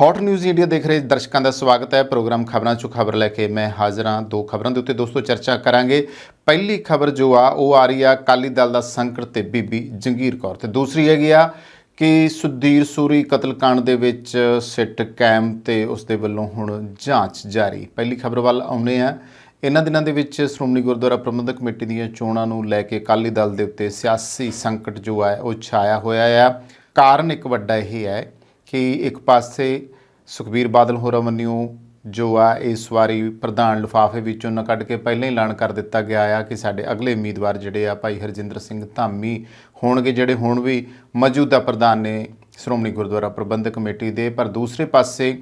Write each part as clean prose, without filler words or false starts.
Hot news India देख रहे दर्शकों का स्वागत है। प्रोग्राम खबरों चो खबर लैके मैं हाज़र हाँ। दो खबरों के उत्ते दोस्तों चर्चा करांगे। पहली खबर जो आ रही है अकाली दल का संकट ते बीबी जंगीर कौर, ते दूसरी हैगी आ कि सुधीर सूरी कतलकांड दे विच सिट कैम ते उसदे वल्लों हुण जांच जारी। पहली खबर वाल आउने आ। इन्हां दिनां दे विच श्रोमणी गुरुद्वारा प्रबंधक कमेटी दीआं चोणां नूं लैके अकाली दल दे उत्ते सियासी संकट जो है वो छाया होया है। कारण एक वड्डा यह है कि एक पासे सुखबीर बादल होरां वल्लों जो आ इस वारी प्रधान लिफाफे विचों ना कढ़ के पहले ही ऐलान कर दिता गया है कि साडे अगले उम्मीदवार जिहड़े आ भाई हरजिंदर सिंह धामी होणगे, जिहड़े हुण भी मौजूदा प्रधान ने श्रोमणी गुरुद्वारा प्रबंधक कमेटी दे। पर दूसरे पासे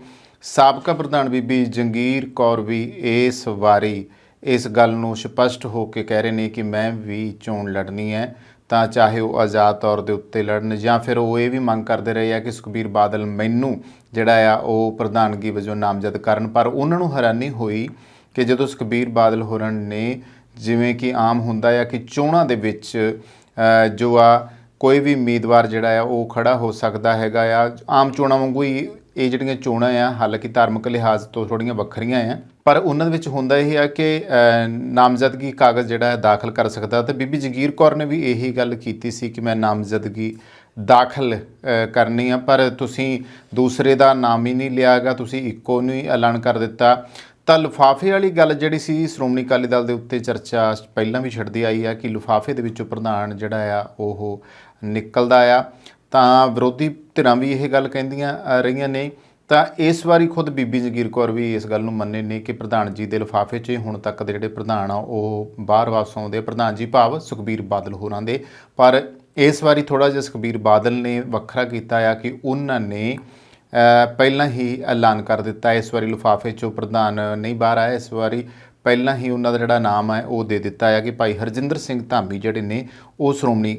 साबका प्रधान बीबी जंगीर कौर भी इस वारी इस गल नूं स्पष्ट हो के कह रहे हैं कि मैं भी चोण लड़नी है, ਤਾਂ ਚਾਹੇ ਉਹ ਆਜ਼ਾਦ ਤੌਰ ਦੇ ਉੱਤੇ ਲੜਨ ਜਾਂ ਫਿਰ ਉਹ ਇਹ ਵੀ ਮੰਗ ਕਰਦੇ ਰਹੇ ਆ ਕਿ ਸੁਖਬੀਰ ਬਾਦਲ ਮੈਨੂੰ ਜਿਹੜਾ ਆ ਉਹ ਪ੍ਰਧਾਨਗੀ ਵਜੋਂ ਨਾਮਜ਼ਦ ਕਰਨ। ਪਰ ਉਹਨਾਂ ਨੂੰ ਹੈਰਾਨੀ ਹੋਈ ਕਿ ਜਦੋਂ ਸੁਖਬੀਰ ਬਾਦਲ ਹੋਰਾਂ ਨੇ ਜਿਵੇਂ ਕਿ ਆਮ ਹੁੰਦਾ ਆ ਕਿ ਚੋਣਾਂ ਦੇ ਵਿੱਚ ਜੋ ਆ ਕੋਈ ਵੀ ਉਮੀਦਵਾਰ ਜਿਹੜਾ ਆ ਉਹ ਖੜਾ ਹੋ ਸਕਦਾ ਹੈਗਾ ਆ। ਆਮ ਚੋਣਾਂ ਵਾਂਗੂ ਹੀ ਇਹ ਜਿਹੜੀਆਂ ਚੋਣਾਂ ਆ ਹਾਲਾਂਕਿ ਧਾਰਮਿਕ ਲਿਹਾਜ਼ ਤੋਂ ਥੋੜ੍ਹੀਆਂ ਵੱਖਰੀਆਂ ਆ, ਪਰ ਉਹਨਾਂ ਦੇ ਵਿੱਚ ਹੁੰਦਾ ਇਹ ਆ ਕਿ ਨਾਮਜ਼ਦਗੀ ਕਾਗਜ਼ ਜਿਹੜਾ ਹੈ ਦਾਖਲ ਕਰ ਸਕਦਾ। ਤੇ ਬੀਬੀ ਜੰਗੀਰ ਕੌਰ ਨੇ ਵੀ ਇਹੀ ਗੱਲ ਕੀਤੀ ਸੀ ਕਿ ਮੈਂ ਨਾਮਜ਼ਦਗੀ ਦਾਖਲ ਕਰਨੀ ਆ, ਪਰ ਤੁਸੀਂ ਦੂਸਰੇ ਦਾ ਨਾਮ ਹੀ ਨਹੀਂ ਲਿਆ ਗਾ, ਤੁਸੀਂ ਇੱਕੋ ਨੂੰ ਹੀ ਐਲਾਨ ਕਰ ਦਿੱਤਾ। ਤਾਂ ਲਿਫਾਫੇ ਵਾਲੀ ਗੱਲ ਜਿਹੜੀ ਸੀ ਸ਼੍ਰੋਮਣੀ ਅਕਾਲੀ ਦਲ ਦੇ ਉੱਤੇ ਚਰਚਾ ਪਹਿਲਾਂ ਵੀ ਛੱਡਦੀ ਆਈ ਆ ਕਿ ਲਿਫਾਫੇ ਦੇ ਵਿੱਚੋਂ ਪ੍ਰਧਾਨ ਜਿਹੜਾ ਆ ਉਹ ਨਿਕਲਦਾ ਆ। ਤਾਂ ਵਿਰੋਧੀ ਧਿਰਾਂ ਵੀ ਇਹ ਗੱਲ ਕਹਿੰਦੀਆਂ ਰਹੀਆਂ ਨੇ। ਤਾਂ ਇਸ ਵਾਰੀ ਖੁਦ ਬੀਬੀ ਜੰਗੀਰ ਕੌਰ ਵੀ ਇਸ ਗੱਲ ਨੂੰ ਮੰਨੇ ਨੇ ਕਿ ਪ੍ਰਧਾਨ ਜੀ ਦੇ ਲਿਫਾਫੇ 'ਚ ਹੁਣ ਤੱਕ ਦੇ ਜਿਹੜੇ ਪ੍ਰਧਾਨ ਆ ਉਹ ਬਾਹਰ ਵਾਪਸ ਆਉਂਦੇ, ਪ੍ਰਧਾਨ ਜੀ ਭਾਵ ਸੁਖਬੀਰ ਬਾਦਲ ਹੋਰਾਂ ਦੇ। ਪਰ ਇਸ ਵਾਰੀ ਥੋੜ੍ਹਾ ਜਿਹਾ ਸੁਖਬੀਰ ਬਾਦਲ ਨੇ ਵੱਖਰਾ ਕੀਤਾ ਆ ਕਿ ਉਹਨਾਂ ਨੇ ਪਹਿਲਾਂ ਹੀ ਐਲਾਨ ਕਰ ਦਿੱਤਾ ਇਸ ਵਾਰੀ ਲਿਫਾਫੇ 'ਚੋਂ ਪ੍ਰਧਾਨ ਨਹੀਂ ਬਾਹਰ ਆਇਆ। ਇਸ ਵਾਰੀ ਪਹਿਲਾਂ ਹੀ ਉਹਨਾਂ ਦਾ ਜਿਹੜਾ ਨਾਮ ਹੈ ਉਹ ਦੇ ਦਿੱਤਾ ਹੈ ਕਿ ਭਾਈ ਹਰਜਿੰਦਰ ਸਿੰਘ ਧਾਮੀ ਜਿਹੜੇ ਨੇ ਉਹ ਸ਼੍ਰੋਮਣੀ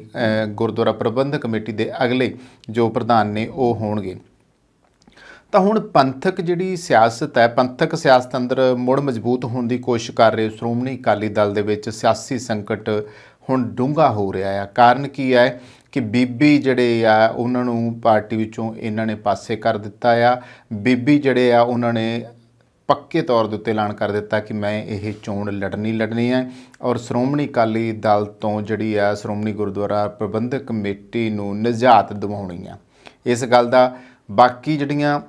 ਗੁਰਦੁਆਰਾ ਪ੍ਰਬੰਧਕ ਕਮੇਟੀ ਦੇ ਅਗਲੇ ਜੋ ਪ੍ਰਧਾਨ ਨੇ ਉਹ ਹੋਣਗੇ। ਤਾਂ ਹੁਣ ਪੰਥਕ ਜਿਹੜੀ ਸਿਆਸਤ ਹੈ, ਪੰਥਕ ਸਿਆਸਤ ਅੰਦਰ ਮੁੜ ਮਜ਼ਬੂਤ ਹੋਣ ਦੀ ਕੋਸ਼ਿਸ਼ ਕਰ ਰਹੇ ਸ਼੍ਰੋਮਣੀ ਅਕਾਲੀ ਦਲ ਦੇ ਵਿੱਚ ਸਿਆਸੀ ਸੰਕਟ ਹੁਣ ਡੂੰਘਾ ਹੋ ਰਿਹਾ ਆ। ਕਾਰਨ ਕੀ ਹੈ ਕਿ ਬੀਬੀ ਜਿਹੜੇ ਆ ਉਹਨਾਂ ਨੂੰ ਪਾਰਟੀ ਵਿੱਚੋਂ ਇਹਨਾਂ ਨੇ ਪਾਸੇ ਕਰ ਦਿੱਤਾ ਆ। ਬੀਬੀ ਜਿਹੜੇ ਆ ਉਹਨਾਂ ਨੇ ਪੱਕੇ ਤੌਰ ਦੇ ਉੱਤੇ ਐਲਾਨ ਕਰ ਦਿੱਤਾ ਕਿ ਮੈਂ ਇਹ ਚੋਣ ਲੜਨੀ ਹੈ ਔਰ ਸ਼੍ਰੋਮਣੀ ਅਕਾਲੀ ਦਲ ਤੋਂ ਜਿਹੜੀ ਆ ਸ਼੍ਰੋਮਣੀ ਗੁਰਦੁਆਰਾ ਪ੍ਰਬੰਧਕ ਕਮੇਟੀ ਨੂੰ ਨਿਜਾਤ ਦਿਵਾਉਣੀ ਆ। ਇਸ ਗੱਲ ਦਾ ਬਾਕੀ ਜਿਹੜੀਆਂ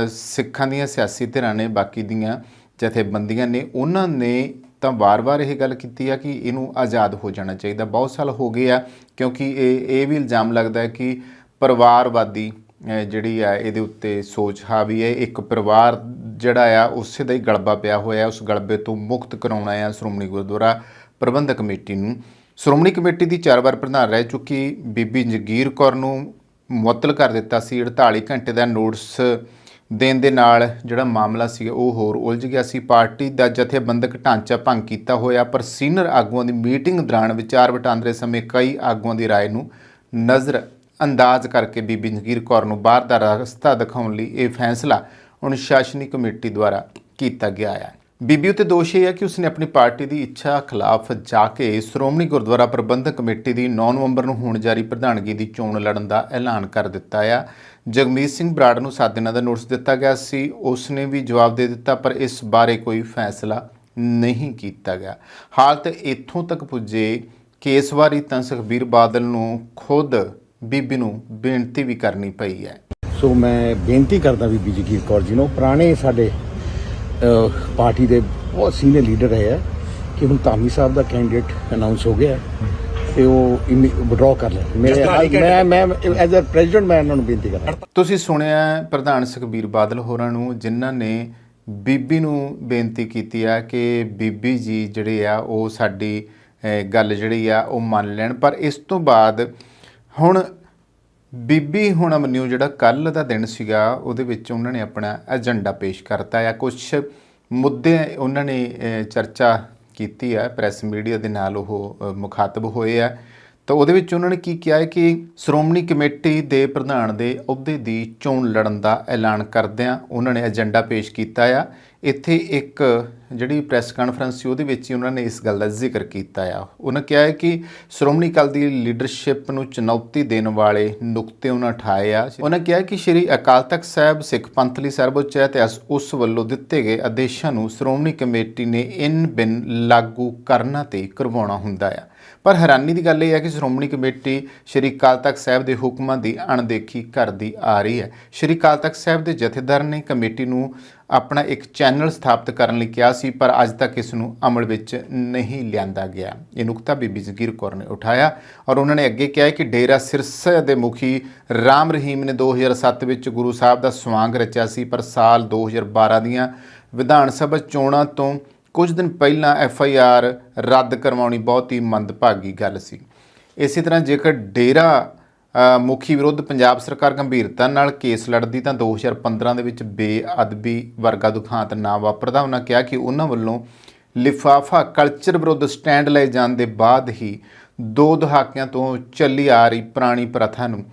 ਸਿੱਖਾਂ ਦੀਆਂ ਸਿਆਸੀ ਧਿਰਾਂ ਨੇ, ਬਾਕੀ ਦੀਆਂ ਜਥੇਬੰਦੀਆਂ ਨੇ, ਉਹਨਾਂ ਨੇ ਤਾਂ ਵਾਰ-ਵਾਰ ਇਹ ਗੱਲ ਕੀਤੀ ਆ ਕਿ ਇਹਨੂੰ ਆਜ਼ਾਦ ਹੋ ਜਾਣਾ ਚਾਹੀਦਾ। ਬਹੁਤ ਸਾਲ ਹੋ ਗਏ ਆ ਕਿਉਂਕਿ ਇਹ ਵੀ ਇਲਜ਼ਾਮ ਲੱਗਦਾ ਹੈ ਕਿ ਪਰਿਵਾਰਵਾਦੀ ਜਿਹੜੀ ਆ ਇਹਦੇ ਉੱਤੇ ਸੋਚ ਹਾਵੀ ਹੈ। ਇੱਕ ਪਰਿਵਾਰ ਜਿਹੜਾ ਆ ਉਸੇ ਦਾ ਹੀ ਗਲਬਾ ਪਿਆ ਹੋਇਆ, ਉਸ ਗਲਬੇ ਤੋਂ ਮੁਕਤ ਕਰਾਉਣਾ ਆ ਸ਼੍ਰੋਮਣੀ ਗੁਰਦੁਆਰਾ ਪ੍ਰਬੰਧਕ ਕਮੇਟੀ ਨੂੰ। ਸ਼੍ਰੋਮਣੀ ਕਮੇਟੀ ਦੀ 4 ਵਾਰ ਪ੍ਰਧਾਨ ਰਹਿ ਚੁੱਕੀ ਬੀਬੀ ਜੰਗੀਰ ਕੌਰ ਨੂੰ ਮੁਅੱਤਲ ਕਰ ਦਿੱਤਾ ਸੀ। 48 ਘੰਟੇ ਦਾ ਨੋਟਿਸ ਦੇਣ ਦੇ ਨਾਲ ਜਿਹੜਾ ਮਾਮਲਾ ਸੀ ਉਹ ਹੋਰ ਉਲਝ ਗਿਆ ਸੀ। ਪਾਰਟੀ ਦਾ ਜਥੇਬੰਦਕ ਢਾਂਚਾ ਭੰਗ ਕੀਤਾ ਹੋਇਆ, ਪਰ ਸੀਨੀਅਰ ਆਗੂਆਂ ਦੀ ਮੀਟਿੰਗ ਦੌਰਾਨ ਵਿਚਾਰ ਵਟਾਂਦਰੇ ਸਮੇਂ ਕਈ ਆਗੂਆਂ ਦੀ ਰਾਏ ਨੂੰ ਨਜ਼ਰ ਅੰਦਾਜ਼ ਕਰਕੇ ਬੀਬੀ ਜੰਗੀਰ ਕੌਰ ਨੂੰ ਬਾਹਰ ਦਾ ਰਸਤਾ ਦਿਖਾਉਣ ਲਈ ਇਹ ਫੈਸਲਾ ਅਨੁਸ਼ਾਸਨੀ ਕਮੇਟੀ ਦੁਆਰਾ ਕੀਤਾ ਗਿਆ ਹੈ। ਬੀਬੀ ਉੱਤੇ ਦੋਸ਼ ਇਹ ਹੈ ਕਿ ਉਸਨੇ ਆਪਣੀ ਪਾਰਟੀ ਦੀ ਇੱਛਾ ਖਿਲਾਫ ਜਾ ਕੇ ਸ਼੍ਰੋਮਣੀ ਗੁਰਦੁਆਰਾ ਪ੍ਰਬੰਧਕ ਕਮੇਟੀ ਦੀ 9 ਨਵੰਬਰ ਨੂੰ ਹੋਣ ਜਾਰੀ ਪ੍ਰਧਾਨਗੀ ਦੀ ਚੋਣ ਲੜਨ ਦਾ ਐਲਾਨ ਕਰ ਦਿੱਤਾ ਆ। ਜਗਮੀਤ ਸਿੰਘ ਬਰਾੜ ਨੂੰ 7 ਦਿਨਾਂ ਦਾ ਨੋਟਿਸ ਦਿੱਤਾ ਗਿਆ ਸੀ, ਉਸਨੇ ਵੀ ਜਵਾਬ ਦੇ ਦਿੱਤਾ, ਪਰ ਇਸ ਬਾਰੇ ਕੋਈ ਫੈਸਲਾ ਨਹੀਂ ਕੀਤਾ ਗਿਆ। ਹਾਲਤ ਇੱਥੋਂ ਤੱਕ ਪੁੱਜੇ ਕਿ ਇਸ ਵਾਰੀ ਤਾਂ ਸੁਖਬੀਰ ਬਾਦਲ ਨੂੰ ਖੁਦ ਬੀਬੀ ਨੂੰ ਬੇਨਤੀ ਵੀ ਕਰਨੀ ਪਈ ਹੈ। ਸੋ ਮੈਂ ਬੇਨਤੀ ਕਰਦਾ ਬੀਬੀ ਜੰਗੀਰ ਕੌਰ ਜੀ ਨੂੰ, ਪੁਰਾਣੇ ਸਾਡੇ ਪਾਰਟੀ ਦੇ ਬਹੁਤ ਸੀਨੀਅਰ ਲੀਡਰ ਰਹੇ ਆ, ਕਿ ਹੁਣ ਧਾਮੀ ਸਾਹਿਬ ਦਾ ਕੈਂਡੀਡੇਟ ਅਨਾਉਂਸ ਹੋ ਗਿਆ ਤੇ ਉਹ ਵਿਡਰਾਅ ਕਰ ਲੈ। ਮੈਂ ਐਜ਼ ਅ ਪ੍ਰੈਜ਼ੀਡੈਂਟ ਮੈਂ ਇਹਨਾਂ ਨੂੰ ਬੇਨਤੀ ਕਰਦਾ। ਤੁਸੀਂ ਸੁਣਿਆ ਪ੍ਰਧਾਨ ਸੁਖਬੀਰ ਬਾਦਲ ਹੋਰਾਂ ਨੂੰ, ਜਿਨ੍ਹਾਂ ਨੇ ਬੀਬੀ ਨੂੰ ਬੇਨਤੀ ਕੀਤੀ ਆ ਕਿ ਬੀਬੀ ਜੀ ਜਿਹੜੇ ਆ ਉਹ ਸਾਡੀ ਗੱਲ ਜਿਹੜੀ ਆ ਉਹ ਮੰਨ ਲੈਣ। ਪਰ ਇਸ ਤੋਂ ਬਾਅਦ ਹੁਣ ਬੀਬੀ ਹੁਣ ਮੰਨਿਓ ਜਿਹੜਾ ਕੱਲ੍ਹ ਦਾ ਦਿਨ ਸੀਗਾ ਉਹਦੇ ਵਿੱਚ ਉਹਨਾਂ ਨੇ ਆਪਣਾ ਏਜੰਡਾ ਪੇਸ਼ ਕਰਤਾ ਆ। ਕੁਛ ਮੁੱਦੇ ਉਹਨਾਂ ਨੇ ਚਰਚਾ ਕੀਤੀ ਆ, ਪ੍ਰੈਸ ਮੀਡੀਆ ਦੇ ਨਾਲ ਉਹ ਮੁਖਾਤਬ ਹੋਏ ਆ। ਤਾਂ ਉਹਦੇ ਵਿੱਚ ਉਹਨਾਂ ਨੇ ਕੀ ਕਿਹਾ ਹੈ ਕਿ ਸ਼੍ਰੋਮਣੀ ਕਮੇਟੀ ਦੇ ਪ੍ਰਧਾਨ ਦੇ ਅਹੁਦੇ ਦੀ ਚੋਣ ਲੜਨ ਦਾ ਐਲਾਨ ਕਰਦਿਆਂ ਉਹਨਾਂ ਨੇ ਏਜੰਡਾ ਪੇਸ਼ ਕੀਤਾ ਆ। ਇੱਥੇ ਇੱਕ ਜਿਹੜੀ ਪ੍ਰੈਸ ਕਾਨਫਰੰਸ ਸੀ ਉਹਦੇ ਵਿੱਚ ਹੀ ਉਹਨਾਂ ਨੇ ਇਸ ਗੱਲ ਦਾ ਜ਼ਿਕਰ ਕੀਤਾ ਆ। ਉਹਨਾਂ ਕਿਹਾ ਹੈ ਕਿ ਸ਼੍ਰੋਮਣੀ ਅਕਾਲੀ ਦੀ ਲੀਡਰਸ਼ਿਪ ਨੂੰ ਚੁਣੌਤੀ ਦੇਣ ਵਾਲੇ ਨੁਕਤੇ ਉਹਨਾਂ ਉਠਾਏ ਆ। ਉਹਨਾਂ ਕਿਹਾ ਕਿ ਸ਼੍ਰੀ ਅਕਾਲ ਤਖਤ ਸਾਹਿਬ ਸਿੱਖ ਪੰਥ ਲਈ ਸਰਵਉੱਚ ਹੈ ਤੇ ਉਸ ਵੱਲੋਂ ਦਿੱਤੇ ਗਏ ਆਦੇਸ਼ਾਂ ਨੂੰ ਸ਼੍ਰੋਮਣੀ ਕਮੇਟੀ ਨੇ ਇਨ ਬਿਨ ਲਾਗੂ ਕਰਨਾ ਤੇ ਕਰਵਾਉਣਾ ਹੁੰਦਾ ਆ। ਪਰ ਹੈਰਾਨੀ ਦੀ ਗੱਲ ਇਹ ਹੈ ਕਿ ਸ਼੍ਰੋਮਣੀ ਕਮੇਟੀ ਸ਼੍ਰੀ ਅਕਾਲ ਤਖਤ ਸਾਹਿਬ ਦੇ ਹੁਕਮਾਂ ਦੀ ਅਣਦੇਖੀ ਕਰਦੀ ਆ ਰਹੀ ਹੈ। ਸ਼੍ਰੀ ਅਕਾਲ ਤਖਤ ਸਾਹਿਬ ਦੇ ਜਥੇਦਾਰ ਨੇ ਕਮੇਟੀ ਨੂੰ ਆਪਣਾ ਇੱਕ ਚੈਨਲ ਸਥਾਪਿਤ ਕਰਨ ਲਈ ਕਿਹਾ ਸੀ, ਪਰ ਅੱਜ ਤੱਕ ਇਸ ਨੂੰ ਅਮਲ ਵਿੱਚ ਨਹੀਂ ਲਿਆਂਦਾ ਗਿਆ। ਇਹ ਨੁਕਤਾ ਬੀਬੀ ਜਗੀਰ ਕੌਰ ਨੇ ਉਠਾਇਆ ਔਰ ਉਹਨਾਂ ਨੇ ਅੱਗੇ ਕਿਹਾ ਕਿ ਡੇਰਾ ਸਿਰਸਾ ਦੇ ਮੁਖੀ ਰਾਮ ਰਹੀਮ ਨੇ 2007 ਵਿੱਚ ਗੁਰੂ ਸਾਹਿਬ ਦਾ ਸਵਾਂਗ ਰਚਿਆ ਸੀ, ਪਰ ਸਾਲ 2012 ਦੀਆਂ ਵਿਧਾਨ ਸਭਾ ਚੋਣਾਂ ਤੋਂ ਕੁਝ ਦਿਨ ਪਹਿਲਾਂ FIR ਰੱਦ ਕਰਵਾਉਣੀ ਬਹੁਤ ਹੀ ਮੰਦਭਾਗੀ ਗੱਲ ਸੀ। ਇਸੇ ਤਰ੍ਹਾਂ ਜੇਕਰ ਡੇਰਾ ਮੁਖੀ ਵਿਰੁੱਧ ਪੰਜਾਬ ਸਰਕਾਰ ਗੰਭੀਰਤਾ ਨਾਲ ਕੇਸ ਲੜਦੀ ਤਾਂ 2015 ਦੇ ਵਿੱਚ ਬੇਅਦਬੀ ਵਰਗਾ ਦੁਖਾਂਤ ਨਾ ਵਾਪਰਦਾ। ਉਹਨਾਂ ਕਿਹਾ ਕਿ ਉਹਨਾਂ ਵੱਲੋਂ ਲਿਫਾਫਾ ਕਲਚਰ ਵਿਰੁੱਧ ਸਟੈਂਡ ਲਏ ਜਾਣ ਦੇ ਬਾਅਦ ਹੀ 2 ਦਹਾਕਿਆਂ ਤੋਂ ਚੱਲੀ ਆ ਰਹੀ ਪੁਰਾਣੀ ਪ੍ਰਥਾ ਨੂੰ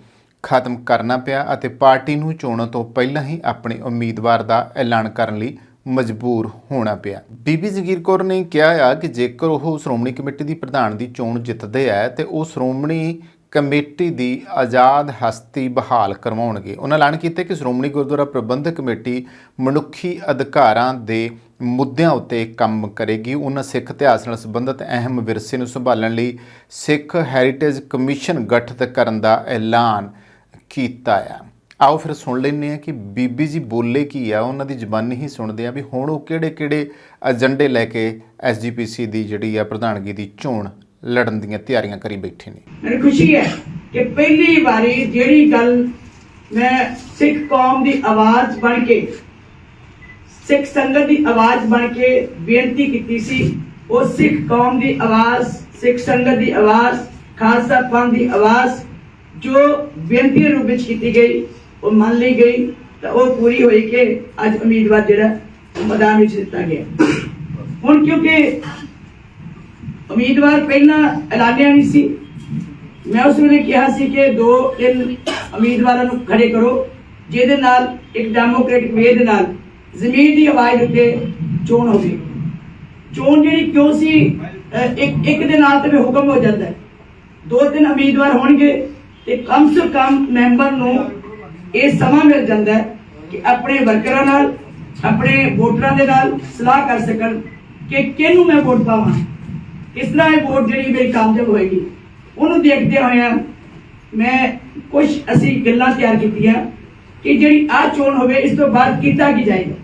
ਖਤਮ ਕਰਨਾ ਪਿਆ ਅਤੇ ਪਾਰਟੀ ਨੂੰ ਚੋਣਾਂ ਤੋਂ ਪਹਿਲਾਂ ਹੀ ਆਪਣੇ ਉਮੀਦਵਾਰ ਦਾ ਐਲਾਨ ਕਰਨ ਲਈ ਮਜਬੂਰ ਹੋਣਾ ਪਿਆ। ਬੀਬੀ ਜਗੀਰ ਕੌਰ ਨੇ ਕਿਹਾ ਆ ਕਿ ਜੇਕਰ ਉਹ ਸ਼੍ਰੋਮਣੀ ਕਮੇਟੀ ਦੀ ਪ੍ਰਧਾਨ ਦੀ ਚੋਣ ਜਿੱਤਦੇ ਆ ਤੇ ਉਹ ਸ਼੍ਰੋਮਣੀ ਕਮੇਟੀ ਦੀ ਆਜ਼ਾਦ ਹਸਤੀ ਬਹਾਲ ਕਰਵਾਉਣਗੇ। ਉਹਨਾਂ ਐਲਾਨ ਕੀਤਾ ਕਿ ਸ਼੍ਰੋਮਣੀ ਗੁਰਦੁਆਰਾ ਪ੍ਰਬੰਧਕ ਕਮੇਟੀ ਮਨੁੱਖੀ ਅਧਿਕਾਰਾਂ ਦੇ ਮੁੱਦਿਆਂ ਉੱਤੇ ਕੰਮ ਕਰੇਗੀ। ਉਹਨਾਂ ਸਿੱਖ ਇਤਿਹਾਸ ਨਾਲ ਸੰਬੰਧਿਤ ਅਹਿਮ ਵਿਰਸੇ ਨੂੰ ਸੰਭਾਲਣ ਲਈ ਸਿੱਖ ਹੈਰੀਟੇਜ ਕਮਿਸ਼ਨ ਗਠਿਤ ਕਰਨ ਦਾ ਐਲਾਨ ਕੀਤਾ ਆ। ਆਓ ਫਿਰ ਸੁਣ ਲੈਂਦੇ ਹਾਂ ਕਿ ਬੀਬੀ ਜੀ ਬੋਲੇ ਕੀ ਆ, ਉਹਨਾਂ ਦੀ ਜ਼ਬਾਨੀ ਹੀ ਸੁਣਦੇ ਆ ਵੀ ਹੁਣ ਉਹ ਕਿਹੜੇ ਏਜੰਡੇ ਲੈ ਕੇ SGPC ਦੀ ਜਿਹੜੀ ਆ ਪ੍ਰਧਾਨਗੀ ਦੀ ਚੋਣ ਲੜਨ ਦੀਆਂ ਤਿਆਰੀਆਂ ਕਰੀ ਬੈਠੇ ਨੇ। ਮੈਨੂੰ ਖੁਸ਼ੀ ਹੈ ਕਿ ਪਹਿਲੀ ਵਾਰੀ ਜਿਹੜੀ ਗੱਲ ਮੈਂ ਸਿੱਖ ਕੌਮ ਦੀ ਆਵਾਜ਼ ਬਣ ਕੇ, ਸਿੱਖ ਸੰਗਤ ਦੀ ਆਵਾਜ਼ ਬਣ ਕੇ ਬੇਨਤੀ ਕੀਤੀ ਸੀ, ਉਹ ਸਿੱਖ ਕੌਮ ਦੀ ਆਵਾਜ਼, ਸਿੱਖ ਸੰਗਤ ਦੀ ਆਵਾਜ਼, ਖਾਲਸਾ ਪੰਥ ਦੀ ਆਵਾਜ਼ ਜੋ ਬੇਨਤੀ ਰੂਪ ਵਿੱਚ ਕੀਤੀ ਗਈ ਉਹ ਮੰਨ ਲਈ ਗਈ ਤਾਂ ਉਹ ਪੂਰੀ ਹੋਈ ਕਿ ਅੱਜ ਉਮੀਦਵਾਰ ਜਿਹੜਾ ਮੈਦਾਨ ਵਿੱਚ ਦਿੱਤਾ ਗਿਆ। ਹੁਣ ਕਿਉਂਕਿ ਉਮੀਦਵਾਰ ਪਹਿਲਾਂ ਐਲਾਨਿਆ ਨਹੀਂ ਸੀ, ਮੈਂ ਉਸ ਵੇਲੇ ਕਿਹਾ ਸੀ ਕਿ 2-3 ਉਮੀਦਵਾਰਾਂ ਨੂੰ ਖੜੇ ਕਰੋ ਜਿਹਦੇ ਨਾਲ ਇੱਕ ਡੈਮੋਕ੍ਰੈਟਿਕ ਵੇ ਦੇ ਨਾਲ ਜ਼ਮੀਨ ਦੀ ਆਵਾਜ਼ ਉੱਤੇ ਚੋਣ ਹੋਵੇ। ਚੋਣ ਜਿਹੜੀ ਕਿਉਂ ਸੀ, ਇੱਕ ਦੇ ਨਾਲ ਤੇ ਹੁਕਮ ਹੋ ਜਾਂਦਾ ਹੈ, 2-3 ਉਮੀਦਵਾਰ ਹੋਣਗੇ ਤੇ ਕਮ ਸੇ ਕਮ ਮੈਂਬਰ ਨੂੰ ਇਹ ਸਮਾਂ ਮਿਲ ਜਾਂਦਾ ਹੈ ਕਿ ਆਪਣੇ ਵਰਕਰਾਂ ਨਾਲ, ਆਪਣੇ ਵੋਟਰਾਂ ਦੇ ਨਾਲ ਸਲਾਹ ਕਰ ਸਕਣ ਕਿ ਕਿਹਨੂੰ ਮੈਂ ਵੋਟ ਪਾਵਾਂ, ਕਿਸ ਤਰ੍ਹਾਂ ਇਹ ਵੋਟ ਜਿਹੜੀ ਮੇਰੀ ਕਾਮਯਾਬ ਹੋਏਗੀ। ਉਹਨੂੰ ਦੇਖਦੇ ਹੋਇਆ ਮੈਂ ਕੁਝ ਅਸੀਂ ਗੱਲਾਂ ਤਿਆਰ ਕੀਤੀਆਂ ਕਿ ਜਿਹੜੀ ਆਹ ਚੋਣ ਹੋਵੇ ਇਸ ਤੋਂ ਬਾਅਦ ਕੀਤਾ ਕੀ ਜਾਏਗਾ।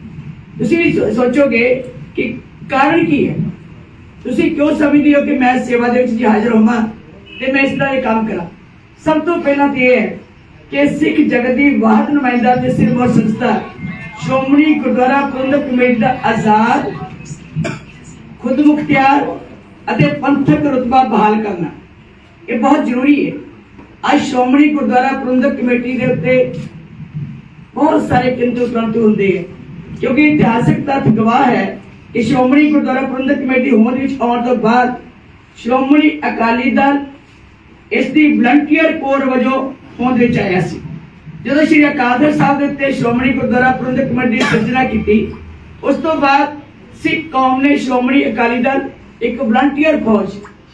ਤੁਸੀਂ ਵੀ ਸੋਚੋਗੇ ਕਿ ਕਾਰਨ ਕੀ ਹੈ, ਤੁਸੀਂ ਕਿਉਂ ਸਮਝਦੇ ਹੋ ਕਿ ਮੈਂ ਸੇਵਾ ਦੇ ਵਿੱਚ ਹਾਜ਼ਰ ਹੋਵਾਂ ਤੇ ਮੈਂ ਇਸ ਤਰ੍ਹਾਂ ਇਹ ਕੰਮ ਕਰਾਂ। ਸਭ ਤੋਂ ਪਹਿਲਾਂ ਤੇ ਇਹ ਹੈ ਕਿ ਸਿੱਖ ਜਗਤ ਦੀ ਵਾਹਦ ਨੁਮਾਇੰਦਾ ਤੇ ਸਿਰਮੌਰ ਸੰਸਥਾ ਸ਼੍ਰੋਮਣੀ ਗੁਰਦੁਆਰਾ ਪ੍ਰਬੰਧਕ ਕਮੇਟੀ ਦਾ ਆਜ਼ਾਦ, ਖੁਦ ਮੁਖਤਿਆਰ ਅਤੇ ਪੰਥਕ ਰੁਤਬਾ ਬਹਾਲ ਕਰਨਾ ਇਹ ਬਹੁਤ ਜ਼ਰੂਰੀ ਹੈ। ਅੱਜ ਸ਼੍ਰੋਮਣੀ ਗੁਰਦੁਆਰਾ ਪ੍ਰਬੰਧਕ ਕਮੇਟੀ ਦੇ ਉੱਤੇ ਬਹੁਤ ਸਾਰੇ ਕਿੰਤੂ ਪ੍ਰੰਤੂ ਹੁੰਦੇ ਹੈ, ਕਿਉਂਕਿ ਇਤਿਹਾਸਕ ਤੱਥ ਗਵਾਹ ਹੈ ਕਿ ਸ਼੍ਰੋਮਣੀ ਗੁਰਦੁਆਰਾ ਪ੍ਰਬੰਧਕ ਕਮੇਟੀ ਹੋਂਦ ਵਿੱਚ ਆਉਣ ਤੋਂ ਬਾਅਦ ਸ਼੍ਰੋਮਣੀ ਅਕਾਲੀ ਦਲ ਇਸ ਦੀ ਵਲੰਟੀਅਰ ਕੋਰ ਵਜੋਂ ਹੋਂਦ ਵਿੱਚ ਆਇਆ ਸੀ। ਜਦੋਂ ਸ਼੍ਰੀ ਅਕਾਲ ਤਖਤ ਸਾਹਿਬ ਦੇ ਉੱਤੇ ਸ਼੍ਰੋਮਣੀ ਗੁਰਦੁਆਰਾ ਪ੍ਰਬੰਧਕ ਕਮੇਟੀ ਦੀ ਸਿਰਜਣਾ ਕੀਤੀ, ਉਸ ਤੋਂ ਬਾਅਦ ਸਿੱਖ ਕੌਮ ਨੇ ਸ਼੍ਰੋਮਣੀ ਅਕਾਲੀ ਦਲ ਇੱਕ ਵਲੰਟੀਅਰ ਫੌਜ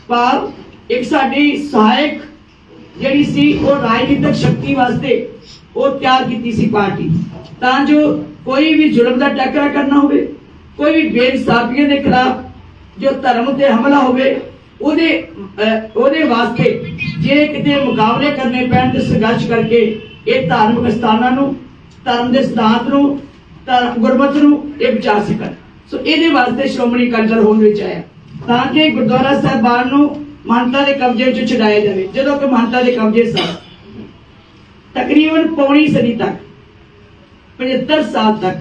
ਭਾਵ ਇੱਕ ਸਾਡੀ ਸਹਾਇਕ ਜਿਹੜੀ ਸੀ ਉਹ ਰਾਜਨੀਤਿਕ ਸ਼ਕਤੀ ਵਾਸਤੇ ਉਹ ਤਿਆਰ ਕੀਤੀ ਸੀ ਪਾਰਟੀ, ਤਾਂ ਜੋ ਕੋਈ ਵੀ ਜ਼ੁਲਮ ਦਾ ਟਾਕਰਾ ਕਰਨਾ ਹੋਵੇ, ਕੋਈ ਵੀ ਬੇਇਨਸਾਫੀਆਂ ਦੇ ਖਿਲਾਫ ਜੋ ਧਰਮ ਤੇ ਹਮਲਾ ਹੋਵੇ ਉਹਦੇ ਵਾਸਤੇ ਜੇ ਕਿਤੇ ਮੁਕਾਬਲੇ ਕਰਨੇ ਪੈਣ ਤੇ ਸੰਘਰਸ਼ ਕਰਕੇ ਇਹ ਧਾਰਮਿਕ ਸਥਾਨਾਂ ਨੂੰ, ਧਰਮ ਦੇ ਸਿਧਾਂਤ ਨੂੰ, ਗੁਰਮਤਿ ਨੂੰ ਇਹ ਬਚਾ ਸਕਣ। ਸੋ ਇਹਦੇ ਵਾਸਤੇ ਸ਼੍ਰੋਮਣੀ ਅਕਾਲੀ ਦਲ ਹੋਂਦ ਵਿੱਚ ਆਇਆ ਤਾਂ ਕਿ ਗੁਰਦੁਆਰਾ ਸਾਹਿਬਾਨ ਨੂੰ ਮਹੰਤਾਂ ਦੇ ਕਬਜ਼ੇ ਵਿੱਚ ਛੁਡਾਇਆ ਜਾਵੇ। ਜਦੋਂ ਕਿ ਮਹੰਤਾਂ ਦੇ ਕਬਜ਼ੇ ਸਨ ਤਕਰੀਬਨ ਪੌਣੀ ਸਦੀ ਤੱਕ, 75 ਸਾਲ ਤੱਕ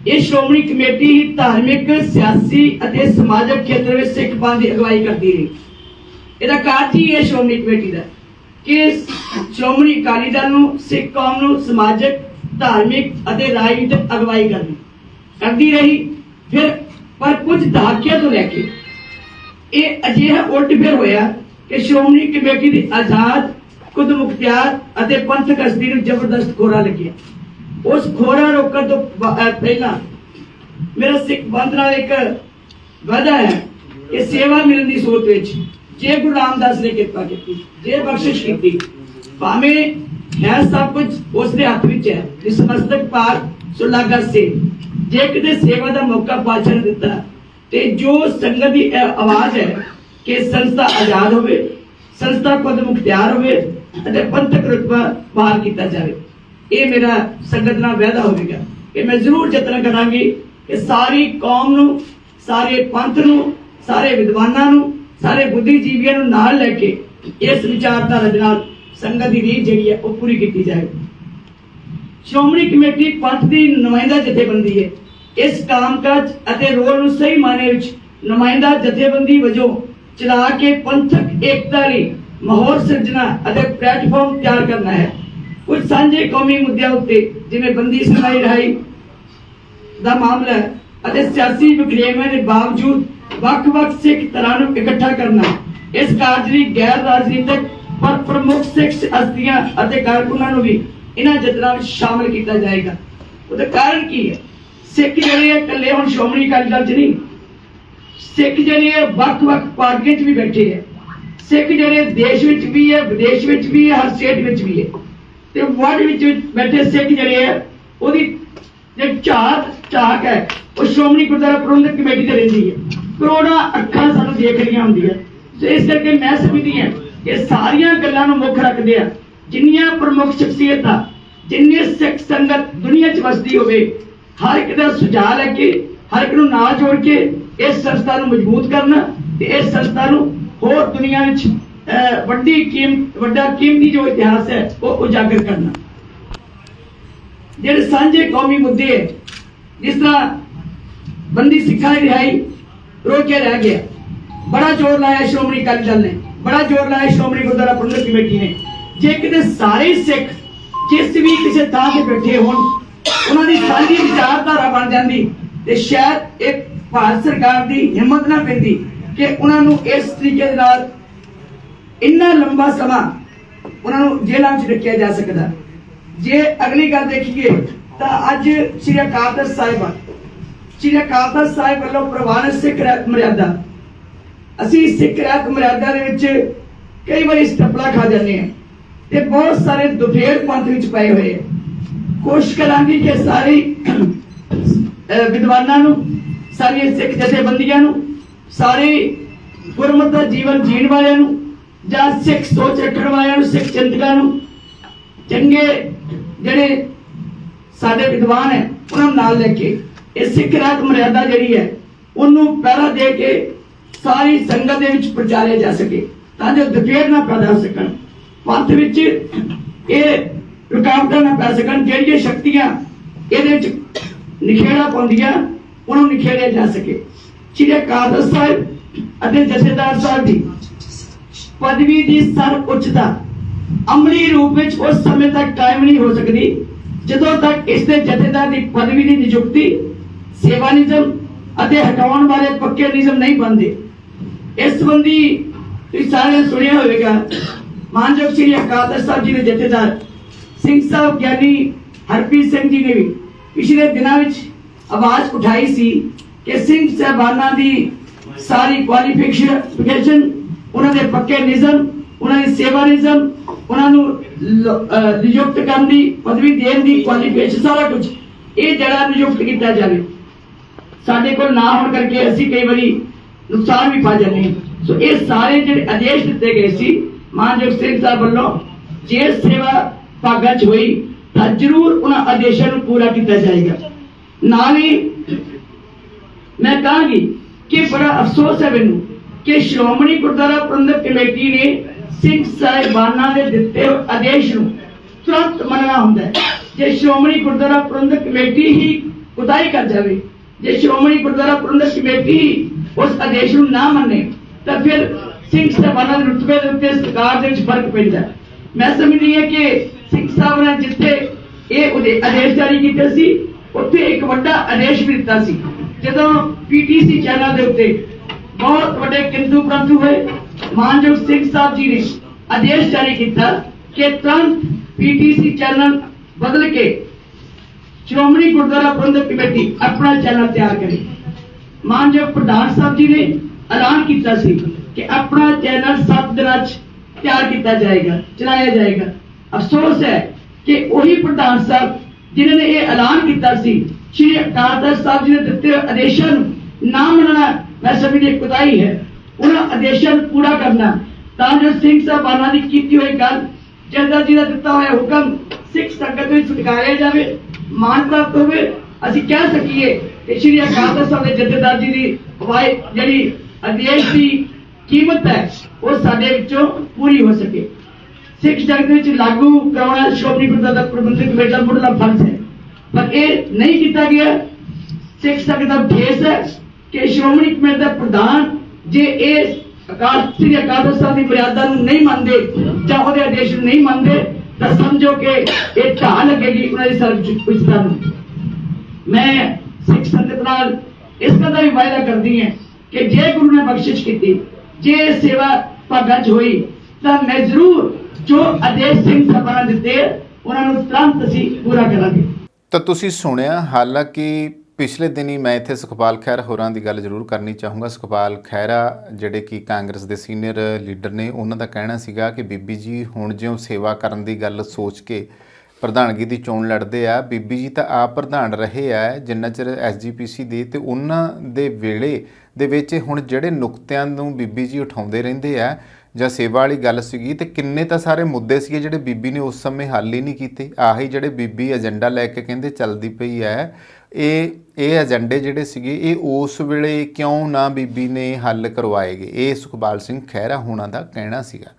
ਇਹ ਸ਼੍ਰੋਮਣੀ ਕਮੇਟੀ ਹੀ ਧਾਰਮਿਕ, ਸਿਆਸੀ ਅਤੇ ਸਮਾਜਿਕ ਖੇਤਰ ਵਿੱਚ ਸਿੱਖ ਪੰਥ ਦੀ ਅਗਵਾਈ ਕਰਦੀ ਰਹੀ। ਇਹਦਾ ਕਾਰਜ ਹੀ ਹੈ ਸ਼੍ਰੋਮਣੀ ਕਮੇਟੀ ਦਾ ਕਿ ਸ਼੍ਰੋਮਣੀ ਅਕਾਲੀ ਦਲ ਨੂੰ, ਸਿੱਖ ਕੌਮ ਨੂੰ ਸਮਾਜਿਕ, ਧਾਰਮਿਕ ਅਤੇ ਰਾਜਨੀਤਿਕ ਅਗਵਾਈ ਕਰਦੀ ਰਹੀ। ਫਿਰ ਪਰ ਕੁਝ ਦਹਾਕਿਆਂ ਤੋਂ ਲੈ ਕੇ ਇਹ ਅਜਿਹਾ ਉਲਟ ਫਿਰ ਹੋਇਆ ਕਿ ਸ਼੍ਰੋਮਣੀ ਕਮੇਟੀ ਦੀ ਆਜ਼ਾਦ, ਖੁਦ ਮੁਖਤਿਆਰ ਅਤੇ ਪੰਥਕ ਹਸਤੀ ਨੂੰ ਜ਼ਬਰਦਸਤ ਖੋਰਾ ਲੱਗਿਆ। ਉਸ ਖੋਰਾ ਰੋਕਣ ਤੋਂ ਪਹਿਲਾਂ मेरा सिख पंथ नाल एक वादा है कि सेवा मिलन की सोच विच जे गुरु रामदास ने कृपा की, जे बख्शिश की, भावें है सब कुछ उसके हथ विच है, जिस मस्तक पार सो लागा से, जे किते सेवा का मौका पातशाह ने दिता ते जो संगत की आवाज है कि संस्था आजाद होवे, संस्था खुद मुख्तियार होवे अते पंथक रुतबा पार किया जाए। ये मेरा संगत नाल वादा होवेगा कि मैं जरूर यतन करांगी कि सारी कौम नूं, सारे पंथ नूं, सारे विद्वानां नूं, सारे बुद्धिजीवियों नूं नाल लैके इस विचारधारा दे नाल संगत की रीत जिहड़ी है वो पूरी की जाए। श्रोमणी कमेटी पंथ की नुमाइंदा जथेबंदी है। इस कामकाज अते रोल नूं सही मायने विच नुमाइंदा जथेबंदी वजों चला के पंथक एकता लई माहौल सिरजना अते प्लेटफॉर्म तैयार करना है। कुछ सांझे कौमी मुद्दों उत्ते जिवें बंदी सुनाई रहाई दा मामला अते सियासी वखरेवें दे बावजूद ਵੱਖ-ਵੱਖ सिख तरह नूं इकट्ठा करना, इस कार्य लई गैर राजनीतिक पर प्रमुख सिख हस्तियां अते कारकुनां नूं भी इन्हां यतनां विच शामिल किया जाएगा। ਉਹਦਾ कारण की है? सिख ਜਿਹੜੇ ਆ ਇਕੱਲੇ ਹੁਣ ਸ਼੍ਰੋਮਣੀ ਅਕਾਲੀ ਦਲ 'ਚ ਨਹੀਂ, ਸਿੱਖ ਜਿਹੜੇ ਆ ਵੱਖ-ਵੱਖ ਪਾਰਟੀਆਂ 'ਚ ਵੀ ਬੈਠੇ ਆ, ਸਿੱਖ ਜਿਹੜੇ ਦੇਸ਼ ਵਿੱਚ ਵੀ ਹੈ, ਵਿਦੇਸ਼ ਵਿੱਚ ਵੀ ਹੈ, ਹਰ ਸਟੇਟ ਵਿੱਚ ਵੀ ਹੈ ਤੇ ਵਰਲਡ ਵਿੱਚ ਬੈਠੇ ਸਿੱਖ ਜਿਹੜੇ ਆ ਉਹਦੀ ਜੇ ਝਾਕ ਹੈ ਉਹ ਸ਼੍ਰੋਮਣੀ ਗੁਰਦੁਆਰਾ ਪ੍ਰਬੰਧਕ ਕਮੇਟੀ ਤੇ ਰਹਿੰਦੀ ਹੈ। ਕਰੋੜਾਂ ਅੱਖਾਂ ਸਾਨੂੰ ਦੇਖ ਰਹੀਆਂ ਹੁੰਦੀਆਂ ਤੇ ਇਸ ਕਰਕੇ ਮੈਂ ਸਮਝਦੀ ਹਾਂ ਕਿ ਸਾਰੀਆਂ ਗੱਲਾਂ ਨੂੰ ਮੁੱਖ ਰੱਖਦੇ ਆ ਜਿੰਨੀਆਂ ਪ੍ਰਮੁੱਖ ਸ਼ਖਸੀਅਤਾਂ, ਜਿੰਨੀ ਸਿੱਖ ਸੰਗਤ ਦੁਨੀਆ 'ਚ ਵਸਦੀ ਹੋਵੇ, ਹਰ ਇੱਕ ਦਾ ਸੁਝਾਅ ਲੈ ਕੇ, ਹਰ ਇੱਕ ਨੂੰ ਨਾਲ ਜੋੜ ਕੇ ਇਸ ਸੰਸਥਾ ਨੂੰ ਮਜ਼ਬੂਤ ਕਰਨਾ ਤੇ ਇਸ ਸੰਸਥਾ ਨੂੰ ਹੋਰ ਦੁਨੀਆ ਵਿੱਚ ਵੱਡਾ ਕੀਮਤੀ ਜੋ ਇਤਿਹਾਸ ਹੈ ਉਹ ਉਜਾਗਰ ਕਰਨਾ। ਜਿਹੜੇ ਸਾਂਝੇ ਕੌਮੀ ਮੁੱਦੇ ਹੈ, ਜਿਸ ਤਰ੍ਹਾਂ ਬੰਦੀ ਸਿੱਖਾਂ ਦੀ ਰਿਹਾਈ रोके रह गया, बड़ा जोर लाया श्रोमणी अकाली दल ने, बड़ा जोर लाया श्रोमणी गुरुद्वारा प्रबंधक कमेटी ने। जे किते सारे सिख जिस भी किसी थां ते बैठे होण उन्हां दी सांझी विचारधारा बन जांदी ते शायद एक भारत सरकार दी हिम्मत ना पैंदी कि उन्हां नूं इस तरीके दे नाल इन्ना लंबा समा उन्हां नूं जेलां च रखिया जा सकदा। जे अगली गल देखीए तां अज श्री अकाल तख्त साहिब श्री अकाल तख्त साहिब वालों प्रवान सिख रहत मर्यादा, असी सिख रहत मर्यादा दे विच कई बार स्टपला खा जाने हैं ते बहुत सारे दुफेड़ पंथ विच पए हुए हैं। कोशिश करांगी कि सारी विद्वानां नूं, सारी सिख जथेबंदियां नूं, सारे गुरमत दा जीवन जीण वालियां नूं जां सिख सोच रखण वालियां नूं, सिख चिंतकां नूं, चंगे जिहड़े साडे विद्वान है उन्हां नूं नाल लैके इस सिख रहत मर्यादा जिहड़ी है उन्होंने पहरा दे के सारी संगत दे विच प्रचारिया जा सके तां जो दुफेड़ ना पैदा हो सकन, पंथ विच ये रुकावटां ना पै सकन। जिहड़ियां शक्तियां इहदे विच निखेड़ा पाउंदियां उन्हां नूं निखेड़िया जा सके। श्री अकाल तख्त साहिब अते जथेदार साहिब दी पदवी दी सर उच्चता अमली रूप विच उस समय तक कायम नहीं हो सकदी जदों तक इसके जथेदार की पदवी की नियुक्ति सेवा नियम अते हटाउण वाले पक्के नियम नहीं बनते। इस संबंधी तुसीं सारे सुनिया होवेगा, मानयोग श्री अकाल तख्त साहिब जी के जथेदार सिंह साहब ज्ञानी हरप्रीत सिंह जी ने भी पिछले दिनों में आवाज उठाई सी कि सिंह साहबाना की सारी क्वालिफिकेशन, उन्होंने पक्के नियम, उन्होंने सेवा नियम, उन्होंने नियुक्त करने की पदवी देने की क्वालिफिकेशन सारा कुछ ये जरा नियुक्त किया जाए। साडे कोल ना होने करके असीं कई बारी नुकसान भी पा जाते हैं। सो ये सारे जो आदेश दिते गए सी मानयोग सिंह साहब वालों जे सेवा भागां च होई तां जरूर उन्हां आदेशों को पूरा किया जाएगा। नाल ही मैं कहांगी कि बड़ा अफसोस है मैनूं कि श्रोमणी गुरुद्वारा प्रबंधक कमेटी ने सिख साहिबाना दे दिते आदेश नूं तुरंत मनना हुंदा है। जे श्रोमणी गुरुद्वारा प्रबंधक कमेटी ही कुताही कर जाए, जे श्रोमणी गुरुद्वारा प्रबंधक कमेटी ही उस आदेश नूं ना मन्ने तां फिर सिख साहिबाना दे रुतबे दे उत्ते सरकार दे विच फर्क पैंदा है। मैं समझदी हां कि सिख साहब ने जिथे ये आदेश जारी कीते सी उत्थे एक वड्डा आदेश भी दिता सी। जदों पीटीसी चैनल दे उत्ते बहुत बड़े किंतु परंतु हुए, मानयोग सिंह साहब जी ने आदेश जारी किया कि तुरंत पीटीसी चैनल बदल के ਸ਼੍ਰੋਮਣੀ ਗੁਰਦੁਆਰਾ ਪ੍ਰਬੰਧਕ ਕਮੇਟੀ ਆਪਣਾ ਚੈਨਲ ਤਿਆਰ ਕਰੇ। ਮਾਨਯੋਗ ਪ੍ਰਧਾਨ ਸਾਹਿਬ ਜੀ ਨੇ ਐਲਾਨ ਕੀਤਾ ਸੀ ਕਿ ਆਪਣਾ ਚੈਨਲ 7 ਦਿਨਾਂ 'ਚ ਤਿਆਰ ਕੀਤਾ ਜਾਏਗਾ, ਚਲਾਇਆ ਜਾਏਗਾ। ਅਫਸੋਸ ਹੈ ਕਿ ਉਹੀ ਪ੍ਰਧਾਨ ਸਾਹਿਬ ਜਿਨ੍ਹਾਂ ਨੇ ਇਹ ਐਲਾਨ ਕੀਤਾ ਸੀ, ਸ਼੍ਰੀ ਅਕਾਲ ਤਖ਼ਤ ਸਾਹਿਬ ਜੀ ਨੇ ਦਿੱਤੇ ਆਦੇਸ਼ਾਂ ਨੂੰ ਨਾ ਮੰਨਣਾ ਮੈਂ ਸਮਝਦੀ ਦੀ ਕੁਤਾਹੀ ਹੈ। ਉਹਨਾਂ ਆਦੇਸ਼ਾਂ ਨੂੰ ਪੂਰਾ ਕਰਨਾ ਤਾਂ ਜੋ ਸਿੰਘ ਸਾਹਿਬਾਨਾਂ ਦੀ ਕੀਤੀ ਹੋਈ ਗੱਲ, ਜਨਤਾ ਜੀ ਦਾ ਦਿੱਤਾ ਹੋਇਆ ਹੁਕਮ ਸਿੱਖ ਸੰਗਤ ਵਿੱਚ ਸਤਿਕਾਰਿਆ ਜਾਵੇ, ਮਾਨ ਪ੍ਰਾਪਤ ਹੋਵੇ। ਅਸੀਂ ਕਹਿ ਸਕੀਏ ਕਿ ਸ਼੍ਰੀ ਅਕਾਲ ਤਖ਼ਤ ਸਾਹਿਬ ਦੇ ਜਥੇਦਾਰ ਜੀ ਦੀ ਜਿਹੜੀ ਆਦੇਸ਼ ਦੀ ਕੀਮਤ ਹੈ ਉਹ ਸਾਡੇ ਵਿੱਚੋਂ ਪੂਰੀ ਹੋ ਸਕੇ। ਸਿੱਖ ਜਗਤ ਵਿੱਚ ਲਾਗੂ ਕਰਾਉਣਾ ਸ਼੍ਰੋਮਣੀ ਗੁਰਦੁਆਰਾ ਪ੍ਰਬੰਧਕ ਕਮੇਟੀ ਦਾ ਮੁੱਢਲਾ ਫਰਜ਼ ਹੈ, ਪਰ ਇਹ ਨਹੀਂ ਕੀਤਾ ਗਿਆ। ਸਿੱਖ ਸੰਗਤ ਦਾ ਭੇਸ ਹੈ ਕਿ ਸ਼੍ਰੋਮਣੀ ਕਮੇਟੀ ਦਾ ਪ੍ਰਧਾਨ ਜੇ ਇਹ ਸ੍ਰੀ ਅਕਾਲ ਤਖ਼ਤ ਸਾਹਿਬ ਦੀ ਮਰਿਆਦਾ ਨੂੰ ਨਹੀਂ ਮੰਨਦੇ ਜਾਂ ਉਹਦੇ ਆਦੇਸ਼ ਨੂੰ ਨਹੀਂ ਮੰਨਦੇ ਤਾਂ ਸਮਝੋ ਕਿ ਇਹ ਢਾਹ ਲੱਗੇਗੀ ਉਹਨਾਂ ਦੀ ਸਰਵਉੱਚਤਾ ਨੂੰ। ਮੈਂ ਸਿੱਖ ਸੰਗਤ ਨਾਲ ਇਸ ਗੱਲ ਦਾ ਵੀ ਵਾਅਦਾ ਕਰਦੀ ਹਾਂ ਕਿ ਜੇ ਗੁਰੂ ਨੇ ਬਖਸ਼ਿਸ਼ ਕੀਤੀ, ਜੇ ਸੇਵਾ ਭਾਗਾਂ 'ਚ ਹੋਈ ਤਾਂ ਮੈਂ ਜ਼ਰੂਰ ਜੋ ਆਦੇਸ਼ ਸਿੰਘ ਸਾਹਿਬਾਨਾਂ ਦਿੱਤੇ ਉਹਨਾਂ ਨੂੰ ਤੁਰੰਤ ਅਸੀਂ ਪੂਰਾ ਕਰਾਂਗੇ। ਤਾਂ ਤੁਸੀਂ ਸੁਣਿਆ, ਹਾਲਾਂਕਿ ਪਿਛਲੇ ਦਿਨੀ ਮੈਂ ਇੱਥੇ ਸੁਖਪਾਲ ਖਹਿਰਾ ਹੋਰਾਂ ਦੀ ਗੱਲ ਜ਼ਰੂਰ ਕਰਨੀ ਚਾਹੂੰਗਾ। ਸੁਖਪਾਲ ਖਹਿਰਾ ਜਿਹੜੇ ਕਿ ਕਾਂਗਰਸ ਦੇ ਸੀਨੀਅਰ ਲੀਡਰ ਨੇ, ਉਹਨਾਂ ਦਾ ਕਹਿਣਾ ਸੀਗਾ ਕਿ ਬੀਬੀ ਜੀ ਹੁਣ ਜਿਉਂ ਸੇਵਾ ਕਰਨ ਦੀ ਗੱਲ ਸੋਚ ਕੇ ਪ੍ਰਧਾਨਗੀ ਦੀ ਚੋਣ ਲੜਦੇ ਆ, ਬੀਬੀ ਜੀ ਤਾਂ ਆਪ ਪ੍ਰਧਾਨ ਰਹੇ ਆ ਜਿੰਨਾ ਚਿਰ SGPC ਦੇ, ਤੇ ਉਹਨਾਂ ਦੇ ਵੇਲੇ ਦੇ ਵਿੱਚ ਹੁਣ ਜਿਹੜੇ ਨੁਕਤਿਆਂ ਨੂੰ ਬੀਬੀ ਜੀ ਉਠਾਉਂਦੇ ਰਹਿੰਦੇ ਆ ਜਾਂ ਸੇਵਾ ਵਾਲੀ ਗੱਲ ਸੀਗੀ, ਤੇ ਕਿੰਨੇ ਤਾਂ ਸਾਰੇ ਮੁੱਦੇ ਸੀਗੇ ਜਿਹੜੇ ਬੀਬੀ ਨੇ ਉਸ ਸਮੇਂ ਹੱਲ ਹੀ ਨਹੀਂ ਕੀਤੇ। ਆਹੀ ਜਿਹੜੇ ਬੀਬੀ ਏਜੰਡਾ ਲੈ ਕੇ ਕਹਿੰਦੇ ਚੱਲਦੀ ਪਈ ਹੈ, ਇਹ ਏਜੰਡੇ ਜਿਹੜੇ ਸੀਗੇ ਇਹ ਉਸ ਵੇਲੇ ਕਿਉਂ ਨਾ ਬੀਬੀ ਨੇ ਹੱਲ ਕਰਵਾਏਗੇ, ਇਹ ਸੁਖਪਾਲ ਸਿੰਘ ਖਹਿਰਾ ਹੋਣਾ ਦਾ ਕਹਿਣਾ ਸੀਗਾ।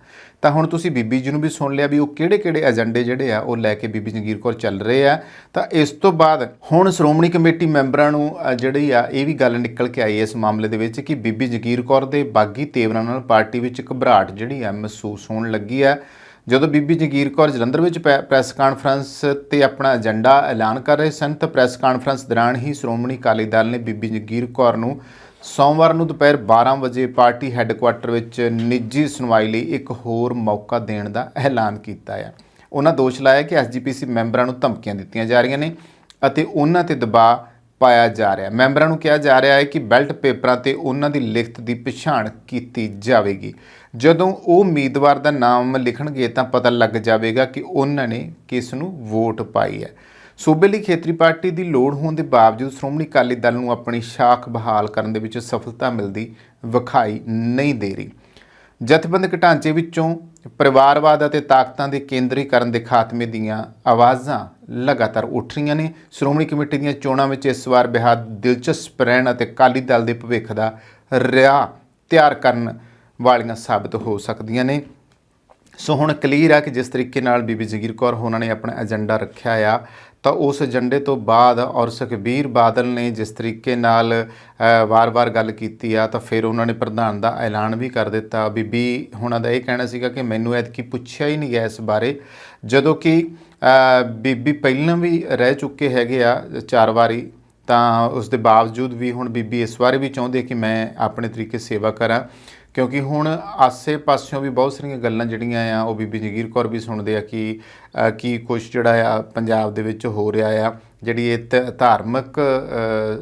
ਤਾਂ ਹੁਣ ਤੁਸੀਂ ਬੀਬੀ ਜੀ ਨੂੰ ਵੀ ਸੁਣ ਲਿਆ ਵੀ ਉਹ ਕਿਹੜੇ ਏਜੰਡੇ ਜਿਹੜੇ ਆ ਉਹ ਲੈ ਕੇ ਬੀਬੀ ਜਗੀਰ ਕੌਰ ਚੱਲ ਰਹੇ ਆ। ਤਾਂ ਇਸ ਤੋਂ ਬਾਅਦ ਹੁਣ ਸ਼੍ਰੋਮਣੀ ਕਮੇਟੀ ਮੈਂਬਰਾਂ ਨੂੰ ਜਿਹੜੀ ਆ ਇਹ ਵੀ ਗੱਲ ਨਿਕਲ ਕੇ ਆਈ ਇਸ ਮਾਮਲੇ ਦੇ ਵਿੱਚ ਕਿ ਬੀਬੀ ਜਗੀਰ ਕੌਰ ਦੇ ਬਾਗੀ ਤੇਵਰਾਂ ਨਾਲ ਪਾਰਟੀ ਵਿੱਚ ਘਬਰਾਹਟ ਜਿਹੜੀ ਆ ਮਹਿਸੂਸ ਹੋਣ ਲੱਗੀ ਆ। ਜਦੋਂ ਬੀਬੀ ਜਗੀਰ ਕੌਰ ਜਲੰਧਰ ਵਿੱਚ ਪ੍ਰੈਸ ਕਾਨਫਰੰਸ ਤੇ ਆਪਣਾ ਏਜੰਡਾ ਐਲਾਨ ਕਰ ਰਹੇ ਸਨ ਤਾਂ ਪ੍ਰੈਸ ਕਾਨਫਰੰਸ ਦੌਰਾਨ ਹੀ ਸ਼੍ਰੋਮਣੀ ਅਕਾਲੀ ਦਲ ਨੇ ਬੀਬੀ ਜਗੀਰ ਕੌਰ ਨੂੰ ਸੋਮਵਾਰ ਨੂੰ ਦੁਪਹਿਰ 12 ਵਜੇ ਪਾਰਟੀ ਹੈੱਡਕੁਆਟਰ ਵਿੱਚ ਨਿੱਜੀ ਸੁਣਵਾਈ ਲਈ ਇੱਕ ਹੋਰ ਮੌਕਾ ਦੇਣ ਦਾ ਐਲਾਨ ਕੀਤਾ ਹੈ। ਉਹਨਾਂ ਦੋਸ਼ ਲਾਇਆ ਕਿ SGPC ਮੈਂਬਰਾਂ ਨੂੰ ਧਮਕੀਆਂ ਦਿੱਤੀਆਂ ਜਾ ਰਹੀਆਂ ਨੇ ਅਤੇ ਉਹਨਾਂ ਤੇ ਦਬਾਅ ਪਾਇਆ ਜਾ ਰਿਹਾ। ਮੈਂਬਰਾਂ ਨੂੰ ਕਿਹਾ ਜਾ ਰਿਹਾ ਹੈ ਕਿ ਬੈਲਟ ਪੇਪਰਾਂ ਤੇ ਉਹਨਾਂ ਦੀ ਲਿਖਤ ਦੀ ਪਛਾਣ ਕੀਤੀ ਜਾਵੇਗੀ। ਜਦੋਂ ਉਹ ਉਮੀਦਵਾਰ ਦਾ ਨਾਮ ਲਿਖਣਗੇ ਤਾਂ ਪਤਾ ਲੱਗ ਜਾਵੇਗਾ ਕਿ ਉਹਨਾਂ ਨੇ ਕਿਸ ਨੂੰ ਵੋਟ ਪਾਈ ਹੈ। ਸੂਬੇ ਲਈ ਖੇਤਰੀ ਪਾਰਟੀ ਦੀ ਲੋੜ ਹੋਣ ਦੇ ਬਾਵਜੂਦ ਸ਼੍ਰੋਮਣੀ ਅਕਾਲੀ ਦਲ ਨੂੰ ਆਪਣੀ ਸ਼ਾਖ ਬਹਾਲ ਕਰਨ ਦੇ ਵਿੱਚ ਸਫਲਤਾ ਮਿਲਦੀ ਵਿਖਾਈ ਨਹੀਂ ਦੇ ਰਹੀ। ਜਥੇਬੰਦਕ ਢਾਂਚੇ ਵਿੱਚੋਂ ਪਰਿਵਾਰਵਾਦ ਅਤੇ ਤਾਕਤਾਂ ਦੇ ਕੇਂਦਰੀਕਰਨ ਦੇ ਖਾਤਮੇ ਦੀਆਂ ਆਵਾਜ਼ਾਂ ਲਗਾਤਾਰ ਉੱਠ ਰਹੀਆਂ ਨੇ। ਸ਼੍ਰੋਮਣੀ ਕਮੇਟੀ ਦੀਆਂ ਚੋਣਾਂ ਵਿੱਚ ਇਸ ਵਾਰ ਬੇਹੱਦ ਦਿਲਚਸਪ ਰਹਿਣ ਅਤੇ ਅਕਾਲੀ ਦਲ ਦੇ ਭਵਿੱਖ ਦਾ ਰਾਹ ਤਿਆਰ ਕਰਨ ਵਾਲੀਆਂ ਸਾਬਤ ਹੋ ਸਕਦੀਆਂ ਨੇ। ਸੋ ਹੁਣ ਕਲੀਅਰ ਆ ਕਿ ਜਿਸ ਤਰੀਕੇ ਨਾਲ ਬੀਬੀ ਜਗੀਰ ਕੌਰ ਹੋਣਾ ਨੇ ਆਪਣਾ ਏਜੰਡਾ ਰੱਖਿਆ ਆ ਤਾਂ ਉਸ ਏਜੰਡੇ ਤੋਂ ਬਾਅਦ ਔਰ ਸੁਖਬੀਰ ਬਾਦਲ ਨੇ ਜਿਸ ਤਰੀਕੇ ਨਾਲ ਵਾਰ-ਵਾਰ ਗੱਲ ਕੀਤੀ ਆ ਤਾਂ ਫਿਰ ਉਹਨਾਂ ਨੇ ਪ੍ਰਧਾਨ ਦਾ ਐਲਾਨ ਵੀ ਕਰ ਦਿੱਤਾ। ਬੀਬੀ ਹੋਣਾ ਦਾ ਇਹ ਕਹਿਣਾ ਸੀਗਾ ਕਿ ਮੈਨੂੰ ਐਤਕੀ ਪੁੱਛਿਆ ਹੀ ਨਹੀਂ ਗਿਆ ਇਸ ਬਾਰੇ, ਜਦੋਂ ਕਿ ਬੀਬੀ ਪਹਿਲਾਂ ਵੀ ਰਹਿ ਚੁੱਕੇ ਹੈਗੇ ਆ 4 ਵਾਰੀ। ਤਾਂ ਉਸ ਦੇ ਬਾਵਜੂਦ ਵੀ ਹੁਣ ਬੀਬੀ ਇਸ ਵਾਰ ਵੀ ਚਾਹੁੰਦੇ ਕਿ ਮੈਂ ਆਪਣੇ ਤਰੀਕੇ ਸੇਵਾ ਕਰਾਂ, ਕਿਉਂਕਿ ਹੁਣ ਆਸੇ ਪਾਸਿਓਂ ਵੀ ਬਹੁਤ ਸਾਰੀਆਂ ਗੱਲਾਂ ਜਿਹੜੀਆਂ ਆ ਉਹ ਬੀਬੀ ਜਗੀਰ ਕੌਰ ਵੀ ਸੁਣਦੇ ਆ ਕਿ ਕੀ ਕੁਛ ਜਿਹੜਾ ਆ ਪੰਜਾਬ ਦੇ ਵਿੱਚ ਹੋ ਰਿਹਾ ਆ। ਜਿਹੜੀ ਇਹ ਧਾਰਮਿਕ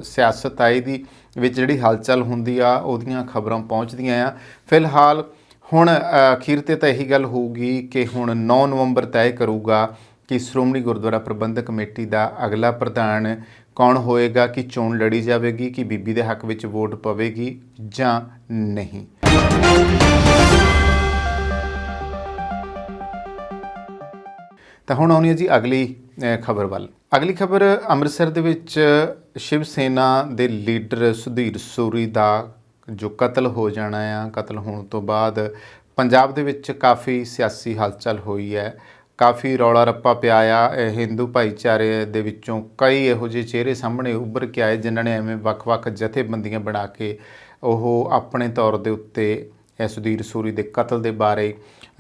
ਸਿਆਸਤ ਆ ਇਹਦੀ ਵਿੱਚ ਜਿਹੜੀ ਹਲਚਲ ਹੁੰਦੀ ਆ ਉਹਦੀਆਂ ਖਬਰਾਂ ਪਹੁੰਚਦੀਆਂ ਆ। ਫਿਲਹਾਲ ਹੁਣ ਅਖੀਰ ਤੇ ਤਾਂ ਇਹੀ ਗੱਲ ਹੋਊਗੀ ਕਿ ਹੁਣ 9 ਨਵੰਬਰ ਤੈਅ ਕਰੂਗਾ ਕਿ ਸ਼੍ਰੋਮਣੀ ਗੁਰਦੁਆਰਾ ਪ੍ਰਬੰਧਕ ਕਮੇਟੀ ਦਾ ਅਗਲਾ ਪ੍ਰਧਾਨ ਕੌਣ ਹੋਏਗਾ, ਕਿ ਚੋਣ ਲੜੀ ਜਾਵੇਗੀ, ਕਿ ਬੀਬੀ ਦੇ ਹੱਕ ਵਿੱਚ ਵੋਟ ਪਵੇਗੀ ਜਾਂ ਨਹੀਂ। ਤਾਂ ਹੁਣ ਆਉਣੀ ਹੈ ਜੀ ਅਗਲੀ ਖਬਰ ਵੱਲ। ਅਗਲੀ ਖਬਰ ਅੰਮ੍ਰਿਤਸਰ ਦੇ ਵਿੱਚ ਸ਼ਿਵ ਸੈਨਾ ਦੇ ਲੀਡਰ ਸੁਧੀਰ ਸੂਰੀ ਦਾ ਜੋ ਕਤਲ ਹੋ ਜਾਣਾ ਆ, ਕਤਲ ਹੋਣ ਤੋਂ ਬਾਅਦ ਪੰਜਾਬ ਦੇ ਵਿੱਚ ਕਾਫੀ ਸਿਆਸੀ ਹਲਚਲ ਹੋਈ ਹੈ, ਕਾਫੀ ਰੌਲਾ ਰੱਪਾ ਪਿਆ ਆ। ਹਿੰਦੂ ਭਾਈਚਾਰੇ ਦੇ ਵਿੱਚੋਂ ਕਈ ਇਹੋ ਜਿਹੇ ਚਿਹਰੇ ਸਾਹਮਣੇ ਉੱਭਰ ਕੇ ਆਏ ਜਿਨ੍ਹਾਂ ਨੇ ਐਵੇਂ ਵੱਖ-ਵੱਖ ਜਥੇਬੰਦੀਆਂ ਬਣਾ ਕੇ ਉਹ ਆਪਣੇ ਤੌਰ ਦੇ ਉੱਤੇ ਸੁਧੀਰ ਸੂਰੀ ਦੇ ਕਤਲ ਦੇ ਬਾਰੇ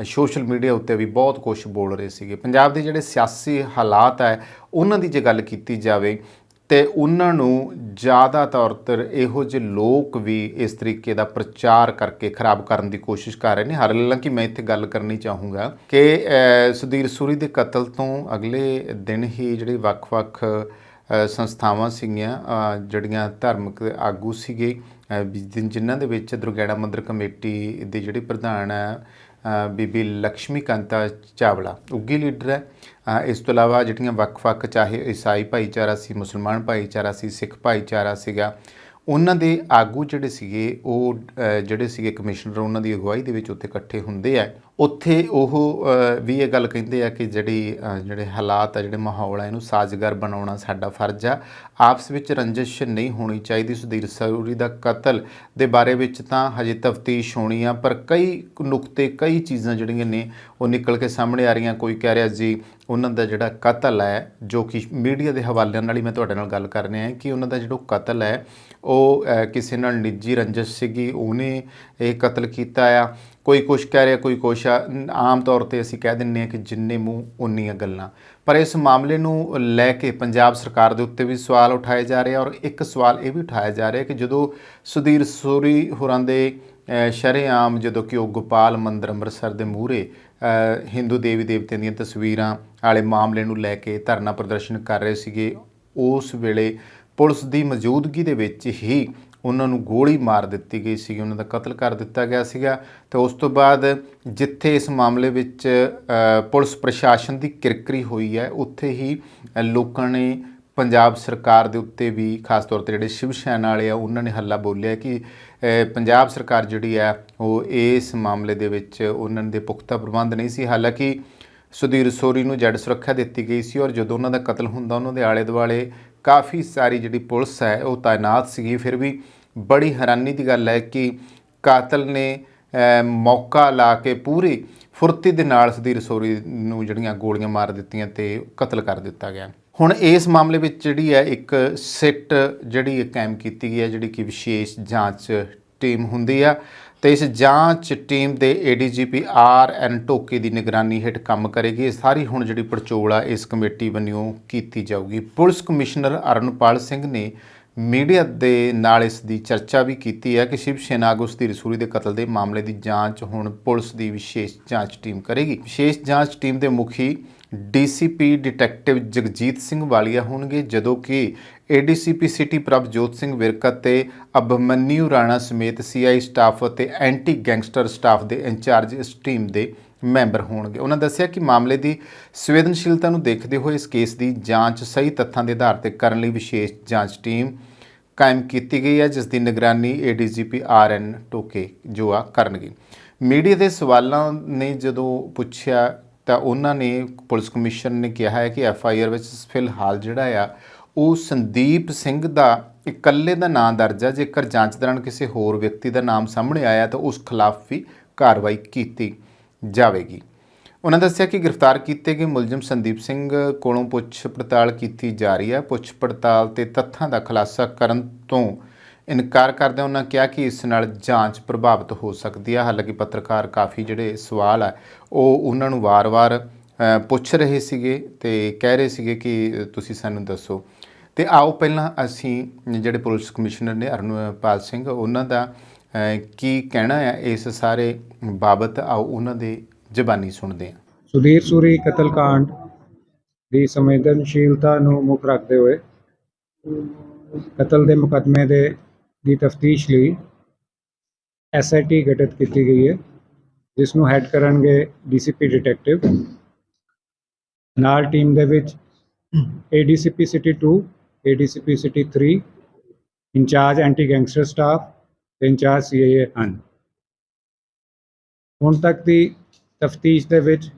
ਸੋਸ਼ਲ ਮੀਡੀਆ ਉੱਤੇ ਵੀ ਬਹੁਤ ਕੁਝ ਬੋਲ ਰਹੇ ਸੀਗੇ। ਪੰਜਾਬ ਦੇ ਜਿਹੜੇ ਸਿਆਸੀ ਹਾਲਾਤ ਹੈ ਉਹਨਾਂ ਦੀ ਜੇ ਗੱਲ ਕੀਤੀ ਜਾਵੇ ਤੇ ਉਹਨਾਂ ਨੂੰ ਜ਼ਿਆਦਾ ਤੌਰ 'ਤੇ ਇਹੋ ਜਿਹੇ ਲੋਕ ਵੀ ਇਸ ਤਰੀਕੇ ਦਾ ਪ੍ਰਚਾਰ ਕਰਕੇ ਖਰਾਬ ਕਰਨ ਦੀ ਕੋਸ਼ਿਸ਼ ਕਰ ਰਹੇ ਨੇ। ਹਾਲਾਂਕਿ ਮੈਂ ਇੱਥੇ ਗੱਲ ਕਰਨੀ ਚਾਹੂੰਗਾ ਕਿ ਸੁਧੀਰ ਸੂਰੀ ਦੇ ਕਤਲ ਤੋਂ ਅਗਲੇ ਦਿਨ ਹੀ ਜਿਹੜੇ ਵੱਖ-ਵੱਖ ਸੰਸਥਾਵਾਂ ਸੀਗੀਆਂ, ਜਿਹੜੀਆਂ ਧਾਰਮਿਕ ਆਗੂ ਸੀਗੇ, ਜਿਨ੍ਹਾਂ ਦੇ ਵਿੱਚ ਦੁਰਗਿਆਣਾ ਮੰਦਿਰ ਕਮੇਟੀ ਦੇ ਜਿਹੜੇ ਪ੍ਰਧਾਨ ਹੈ ਬੀਬੀ ਲక్ష్ਮੀ ਕਾਂਤਾ ਚਾਵਲਾ ਉੱਘੀ ਲੀਡਰ ਹੈ। ਇਸ ਤੋਂ ਇਲਾਵਾ ਜਿਹੜੀਆਂ ਵੱਖ-ਵੱਖ ਚਾਹੇ ਈਸਾਈ ਭਾਈਚਾਰਾ ਸੀ, ਮੁਸਲਮਾਨ ਭਾਈਚਾਰਾ ਸੀ, ਸਿੱਖ ਭਾਈਚਾਰਾ ਸੀਗਾ, ਉਹਨਾਂ ਦੇ ਆਗੂ ਜਿਹੜੇ ਸੀਗੇ ਉਹ ਜਿਹੜੇ ਸੀਗੇ ਕਮਿਸ਼ਨਰ, ਉਹਨਾਂ ਦੀ ਅਗਵਾਈ ਦੇ ਵਿੱਚ ਉੱਥੇ ਇਕੱਠੇ ਹੁੰਦੇ ਆ। ਉੱਥੇ ਉਹ ਵੀ ਇਹ ਗੱਲ ਕਹਿੰਦੇ ਆ ਕਿ ਜਿਹੜੇ ਹਾਲਾਤ ਆ, ਜਿਹੜੇ ਮਾਹੌਲ ਆ, ਇਹਨੂੰ ਸਾਜ਼ਗਾਰ ਬਣਾਉਣਾ ਸਾਡਾ ਫਰਜ਼ ਆ। ਆਪਸ ਵਿੱਚ ਰੰਜਿਸ਼ ਨਹੀਂ ਹੋਣੀ ਚਾਹੀਦੀ। ਸੁਧੀਰ ਸੂਰੀ ਦਾ ਕਤਲ ਦੇ ਬਾਰੇ ਵਿੱਚ ਤਾਂ ਹਜੇ ਤਫਤੀਸ਼ ਹੋਣੀ ਆ, ਪਰ ਕਈ ਨੁਕਤੇ, ਕਈ ਚੀਜ਼ਾਂ ਜਿਹੜੀਆਂ ਨੇ ਉਹ ਨਿਕਲ ਕੇ ਸਾਹਮਣੇ ਆ ਰਹੀਆਂ। ਕੋਈ ਕਹਿ ਰਿਹਾ ਜੀ ਉਹਨਾਂ ਦਾ ਜਿਹੜਾ ਕਤਲ ਹੈ, ਜੋ ਕਿ ਮੀਡੀਆ ਦੇ ਹਵਾਲਿਆਂ ਨਾਲ ਹੀ ਮੈਂ ਤੁਹਾਡੇ ਨਾਲ ਗੱਲ ਕਰ ਰਿਹਾ ਕਿ ਉਹਨਾਂ ਦਾ ਜਿਹੜਾ ਕਤਲ ਹੈ ਉਹ ਕਿਸੇ ਨਾਲ ਨਿੱਜੀ ਰੰਜਿਸ਼ ਸੀਗੀ, ਉਹਨੇ ਇਹ ਕਤਲ ਕੀਤਾ ਆ। ਕੋਈ ਕੁਛ ਕਹਿ ਰਿਹਾ, ਕੋਈ ਕੁਛ ਆ। ਆਮ ਤੌਰ 'ਤੇ ਅਸੀਂ ਕਹਿ ਦਿੰਦੇ ਹਾਂ ਕਿ ਜਿੰਨੇ ਮੂੰਹ ਉਨੀਆਂ ਗੱਲਾਂ। ਪਰ ਇਸ ਮਾਮਲੇ ਨੂੰ ਲੈ ਕੇ ਪੰਜਾਬ ਸਰਕਾਰ ਦੇ ਉੱਤੇ ਵੀ ਸਵਾਲ ਉਠਾਏ ਜਾ ਰਹੇ ਆ, ਔਰ ਇੱਕ ਸਵਾਲ ਇਹ ਵੀ ਉਠਾਇਆ ਜਾ ਰਿਹਾ ਕਿ ਜਦੋਂ ਸੁਧੀਰ ਸੂਰੀ ਹੋਰਾਂ ਦੇ ਸ਼ਰੇਆਮ ਜਦੋਂ ਕਿ ਉਹ ਗੋਪਾਲ ਮੰਦਿਰ ਅੰਮ੍ਰਿਤਸਰ ਦੇ ਮੂਹਰੇ ਹਿੰਦੂ ਦੇਵੀ ਦੇਵਤਿਆਂ ਦੀਆਂ ਤਸਵੀਰਾਂ ਵਾਲੇ ਮਾਮਲੇ ਨੂੰ ਲੈ ਕੇ ਧਰਨਾ ਪ੍ਰਦਰਸ਼ਨ ਕਰ ਰਹੇ ਸੀਗੇ, ਉਸ ਵੇਲੇ ਪੁਲਿਸ ਦੀ ਮੌਜੂਦਗੀ ਦੇ ਵਿੱਚ ਹੀ ਉਹਨਾਂ ਨੂੰ ਗੋਲੀ ਮਾਰ ਦਿੱਤੀ ਗਈ ਸੀ, ਉਹਨਾਂ ਦਾ ਕਤਲ ਕਰ ਦਿੱਤਾ ਗਿਆ ਸੀਗਾ। ਤੇ ਉਸ ਤੋਂ ਬਾਅਦ ਜਿੱਥੇ ਇਸ ਮਾਮਲੇ ਵਿੱਚ ਪੁਲਿਸ ਪ੍ਰਸ਼ਾਸਨ ਦੀ ਕਿਰਕਰੀ ਹੋਈ ਹੈ, ਉੱਥੇ ਹੀ ਲੋਕਾਂ ਨੇ ਪੰਜਾਬ ਸਰਕਾਰ ਦੇ ਉੱਤੇ ਵੀ, ਖਾਸ ਤੌਰ 'ਤੇ ਜਿਹੜੇ ਸ਼ਿਵ ਸੈਨਾ ਵਾਲੇ ਆ, ਉਹਨਾਂ ਨੇ ਹੱਲਾ ਬੋਲਿਆ ਕਿ ਪੰਜਾਬ ਸਰਕਾਰ ਜਿਹੜੀ ਹੈ ਉਹ ਇਸ ਮਾਮਲੇ ਦੇ ਵਿੱਚ ਉਹਨਾਂ ਦੇ ਪੁਖਤਾ ਪ੍ਰਬੰਧ ਨਹੀਂ ਸੀ। ਹਾਲਾਂਕਿ ਸੁਧੀਰ ਸੂਰੀ ਨੂੰ ਜੜ ਸੁਰੱਖਿਆ ਦਿੱਤੀ ਗਈ ਸੀ, ਔਰ ਜਦੋਂ ਉਹਨਾਂ ਦਾ ਕਤਲ ਹੁੰਦਾ ਉਹਨਾਂ ਦੇ ਆਲੇ ਦੁਆਲੇ ਕਾਫੀ ਸਾਰੀ ਜਿਹੜੀ ਪੁਲਿਸ ਹੈ ਉਹ ਤਾਇਨਾਤ ਸੀਗੀ। ਫਿਰ ਵੀ ਬੜੀ ਹੈਰਾਨੀ ਦੀ ਗੱਲ ਹੈ ਕਿ ਕਾਤਲ ਨੇ ਮੌਕਾ ਲਾ ਕੇ ਪੂਰੀ ਫੁਰਤੀ ਦੇ ਨਾਲ ਸੁਧੀਰ ਸੂਰੀ ਨੂੰ ਜਿਹੜੀਆਂ ਗੋਲੀਆਂ ਮਾਰ ਦਿੱਤੀਆਂ ਤੇ ਕਤਲ ਕਰ ਦਿੱਤਾ ਗਿਆ। ਹੁਣ ਇਸ ਮਾਮਲੇ ਵਿੱਚ ਜਿਹੜੀ ਹੈ ਇੱਕ ਸਿੱਟ ਜਿਹੜੀ ਕਾਇਮ ਕੀਤੀ ਗਈ ਹੈ, ਜਿਹੜੀ ਕਿ ਵਿਸ਼ੇਸ਼ ਜਾਂਚ ਟੀਮ ਹੁੰਦੀ ਆ, ਤੇ ਇਸ ਜਾਂਚ ਟੀਮ ਦੇ ADGP RN ਢੋਕੇ ਦੀ ਨਿਗਰਾਨੀ ਹੇਠ ਕੰਮ ਕਰੇਗੀ। ਇਹ ਸਾਰੀ ਹੁਣ ਜਿਹੜੀ ਪੜਚੋਲ ਆ ਇਸ ਕਮੇਟੀ ਵੱਲੋਂ ਕੀਤੀ ਜਾਊਗੀ। ਪੁਲਿਸ ਕਮਿਸ਼ਨਰ ਅਰਨਪਾਲ ਸਿੰਘ ਨੇ ਮੀਡੀਆ ਦੇ ਨਾਲ ਇਸ ਦੀ ਚਰਚਾ ਵੀ ਕੀਤੀ ਹੈ ਕਿ ਸ਼ਿਵ ਸੈਨਾ ਆਗੂ ਸੁਧੀਰ ਸੂਰੀ ਦੇ ਕਤਲ ਦੇ ਮਾਮਲੇ ਦੀ ਜਾਂਚ ਹੁਣ ਪੁਲਿਸ ਦੀ ਵਿਸ਼ੇਸ਼ ਜਾਂਚ ਟੀਮ ਕਰੇਗੀ। ਵਿਸ਼ੇਸ਼ ਜਾਂਚ ਟੀਮ ਦੇ ਮੁਖੀ DCP ਡਿਟੈਕਟਿਵ ਜਗਜੀਤ ਸਿੰਘ ਵਾਲੀਆ ਹੋਣਗੇ, ਜਦੋਂ ਕਿ ADCP ਸਿਟੀ ਪ੍ਰਭਜੋਤ ਸਿੰਘ ਵਿਰਕ ਅਤੇ ਅਭਮਨਿਊ ਰਾਣਾ ਸਮੇਤ CI ਸਟਾਫ ਅਤੇ ਐਂਟੀ ਗੈਂਗਸਟਰ ਸਟਾਫ ਦੇ ਇੰਚਾਰਜ ਇਸ ਟੀਮ ਦੇ ਮੈਂਬਰ ਹੋਣਗੇ। ਉਹਨਾਂ ਦੱਸਿਆ ਕਿ ਮਾਮਲੇ ਦੀ ਸੰਵੇਦਨਸ਼ੀਲਤਾ ਨੂੰ ਦੇਖਦੇ ਹੋਏ ਇਸ ਕੇਸ ਦੀ ਜਾਂਚ ਸਹੀ ਤੱਥਾਂ ਦੇ ਆਧਾਰ 'ਤੇ ਕਰਨ ਲਈ ਵਿਸ਼ੇਸ਼ ਜਾਂਚ ਟੀਮ ਕਾਇਮ ਕੀਤੀ ਗਈ ਹੈ, ਜਿਸ ਦੀ ਨਿਗਰਾਨੀ ADGP RN ਢੋਕੇ ਜੋ ਆ ਕਰਨਗੇ। ਮੀਡੀਆ ਦੇ ਸਵਾਲਾਂ ਨੇ ਜਦੋਂ ਪੁੱਛਿਆ ਤਾਂ ਉਹਨਾਂ ਨੇ, ਪੁਲਿਸ ਕਮਿਸ਼ਨਰ ਨੇ ਕਿਹਾ ਹੈ ਕਿ FIR ਵਿੱਚ ਫਿਲਹਾਲ ਜਿਹੜਾ ਆ ਉਹ ਸੰਦੀਪ ਸਿੰਘ ਦਾ ਇਕੱਲੇ ਦਾ ਨਾਂ ਦਰਜ ਹੈ। ਜੇਕਰ ਜਾਂਚ ਦੌਰਾਨ ਕਿਸੇ ਹੋਰ ਵਿਅਕਤੀ ਦਾ ਨਾਮ ਸਾਹਮਣੇ ਆਇਆ ਤਾਂ ਉਸ ਖਿਲਾਫ ਵੀ ਕਾਰਵਾਈ ਕੀਤੀ ਜਾਵੇਗੀ। ਉਹਨਾਂ ਦੱਸਿਆ ਕਿ ਗ੍ਰਿਫਤਾਰ ਕੀਤੇ ਗਏ ਮੁਲਜ਼ਮ ਸੰਦੀਪ ਸਿੰਘ ਕੋਲੋਂ ਪੁੱਛ ਪੜਤਾਲ ਕੀਤੀ ਜਾ ਰਹੀ ਹੈ। ਪੁੱਛ ਪੜਤਾਲ ਤੇ ਤੱਥਾਂ ਦਾ ਖੁਲਾਸਾ ਕਰਨ ਤੋਂ ਇਨਕਾਰ ਕਰਦਿਆਂ ਉਹਨਾਂ ਕਿਹਾ ਕਿ ਇਸ ਨਾਲ ਜਾਂਚ ਪ੍ਰਭਾਵਿਤ ਹੋ ਸਕਦੀ ਹੈ। ਹਾਲਾਂਕਿ ਪੱਤਰਕਾਰ ਕਾਫੀ ਜਿਹੜੇ ਸਵਾਲ ਆ ਉਹ ਉਹਨਾਂ ਨੂੰ ਵਾਰ-ਵਾਰ ਪੁੱਛ ਰਹੇ ਸੀਗੇ ਤੇ ਕਹਿ ਰਹੇ ਸੀਗੇ ਕਿ ਤੁਸੀਂ ਸਾਨੂੰ ਦੱਸੋ। ਤੇ ਆਓ ਪਹਿਲਾਂ ਅਸੀਂ ਜਿਹੜੇ ਪੁਲਿਸ ਕਮਿਸ਼ਨਰ ਨੇ ਅਰਨਪਾਲ ਸਿੰਘ, ਉਹਨਾਂ ਦਾ ਕੀ ਕਹਿਣਾ ਹੈ ਇਸ ਸਾਰੇ ਬਾਬਤ, ਆਓ ਉਹਨਾਂ ਦੇ ਜ਼ਬਾਨੀ ਸੁਣਦੇ ਹਾਂ। ਸੁਧੀਰ ਸੂਰੀ ਕਤਲकांड ਦੀ ਸੰਵੇਦਨਸ਼ੀਲਤਾ ਨੂੰ ਮੁੱਖ ਰੱਖਦੇ ਹੋਏ ਕਤਲ ਦੇ ਮੁਕੱਦਮੇ ਦੀ ਤਫਤੀਸ਼ ਲਈ SIT ਗਠਿਤ ਕੀਤੀ ਗਈ ਹੈ, ਜਿਸ ਨੂੰ ਹੈਡ ਕਰਨਗੇ DCP ਡਿਟੈਕਟਿਵ। ਨਾਲ ਟੀਮ ਦੇ ਵਿੱਚ ADCP city 2, ADCP city 3, incharge anti gangster staff ਤੇ ਇੰਚਾਰਜ CIA ਹਨ। ਹੁਣ ਤੱਕ ਦੀ ਤਫਤੀਸ਼ ਦੇ ਵਿੱਚ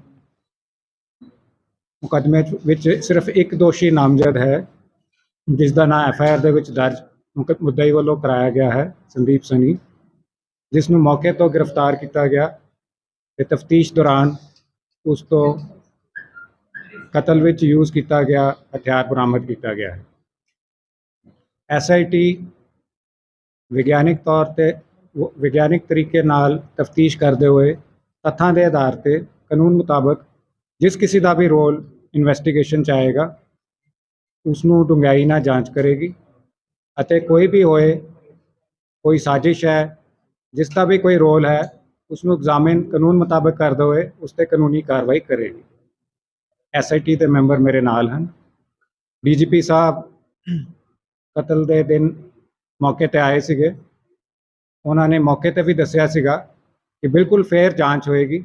ਮੁਕੱਦਮੇ ਵਿੱਚ ਸਿਰਫ ਇੱਕ ਦੋਸ਼ੀ ਨਾਮਜ਼ਦ ਹੈ, ਜਿਸ ਦਾ ਨਾਂ FIR ਦੇ ਵਿੱਚ ਦਰਜ ਮੁੱਦਈ ਵੱਲੋਂ ਕਰਾਇਆ ਗਿਆ ਹੈ, ਸੰਦੀਪ ਸਨੀ, ਜਿਸ ਨੂੰ ਮੌਕੇ ਤੋਂ ਗ੍ਰਿਫਤਾਰ ਕੀਤਾ ਗਿਆ ਤੇ ਤਫਤੀਸ਼ ਦੌਰਾਨ ਉਸ ਤੋਂ ਕਤਲ ਵਿੱਚ ਯੂਜ਼ ਕੀਤਾ ਗਿਆ ਹਥਿਆਰ ਬਰਾਮਦ ਕੀਤਾ ਗਿਆ ਹੈ। SIT ਵਿਗਿਆਨਿਕ ਤਰੀਕੇ ਨਾਲ ਤਫਤੀਸ਼ ਕਰਦੇ ਹੋਏ ਤੱਥਾਂ ਦੇ ਆਧਾਰ 'ਤੇ ਕਾਨੂੰਨ ਮੁਤਾਬਕ ਜਿਸ ਕਿਸੇ ਦਾ ਵੀ ਰੋਲ ਇਨਵੈਸਟੀਗੇਸ਼ਨ 'ਚ ਆਏਗਾ ਉਸ ਨੂੰ ਡੂੰਘਾਈ ਨਾਲ ਜਾਂਚ ਕਰੇਗੀ ਅਤੇ ਕੋਈ ਵੀ ਹੋਏ, ਕੋਈ ਸਾਜ਼ਿਸ਼ ਹੈ, ਜਿਸ ਦਾ ਵੀ ਕੋਈ ਰੋਲ ਹੈ, ਉਸ ਨੂੰ ਐਗਜ਼ਾਮਿਨ ਕਾਨੂੰਨ ਮੁਤਾਬਕ ਕਰਦੇ ਹੋਏ ਉਸ 'ਤੇ ਕਾਨੂੰਨੀ ਕਾਰਵਾਈ ਕਰੇਗੀ। SIT ਦੇ ਮੈਂਬਰ ਮੇਰੇ ਨਾਲ ਹਨ। DGP ਸਾਹਿਬ ਕਤਲ ਦੇ ਦਿਨ ਮੌਕੇ ਤੇ ਆਏ ਸੀਗੇ। ਉਹਨਾਂ ਨੇ ਮੌਕੇ ਤੇ ਵੀ ਦੱਸਿਆ ਸੀਗਾ ਕਿ ਬਿਲਕੁਲ ਫੇਅਰ ਜਾਂਚ ਹੋਏਗੀ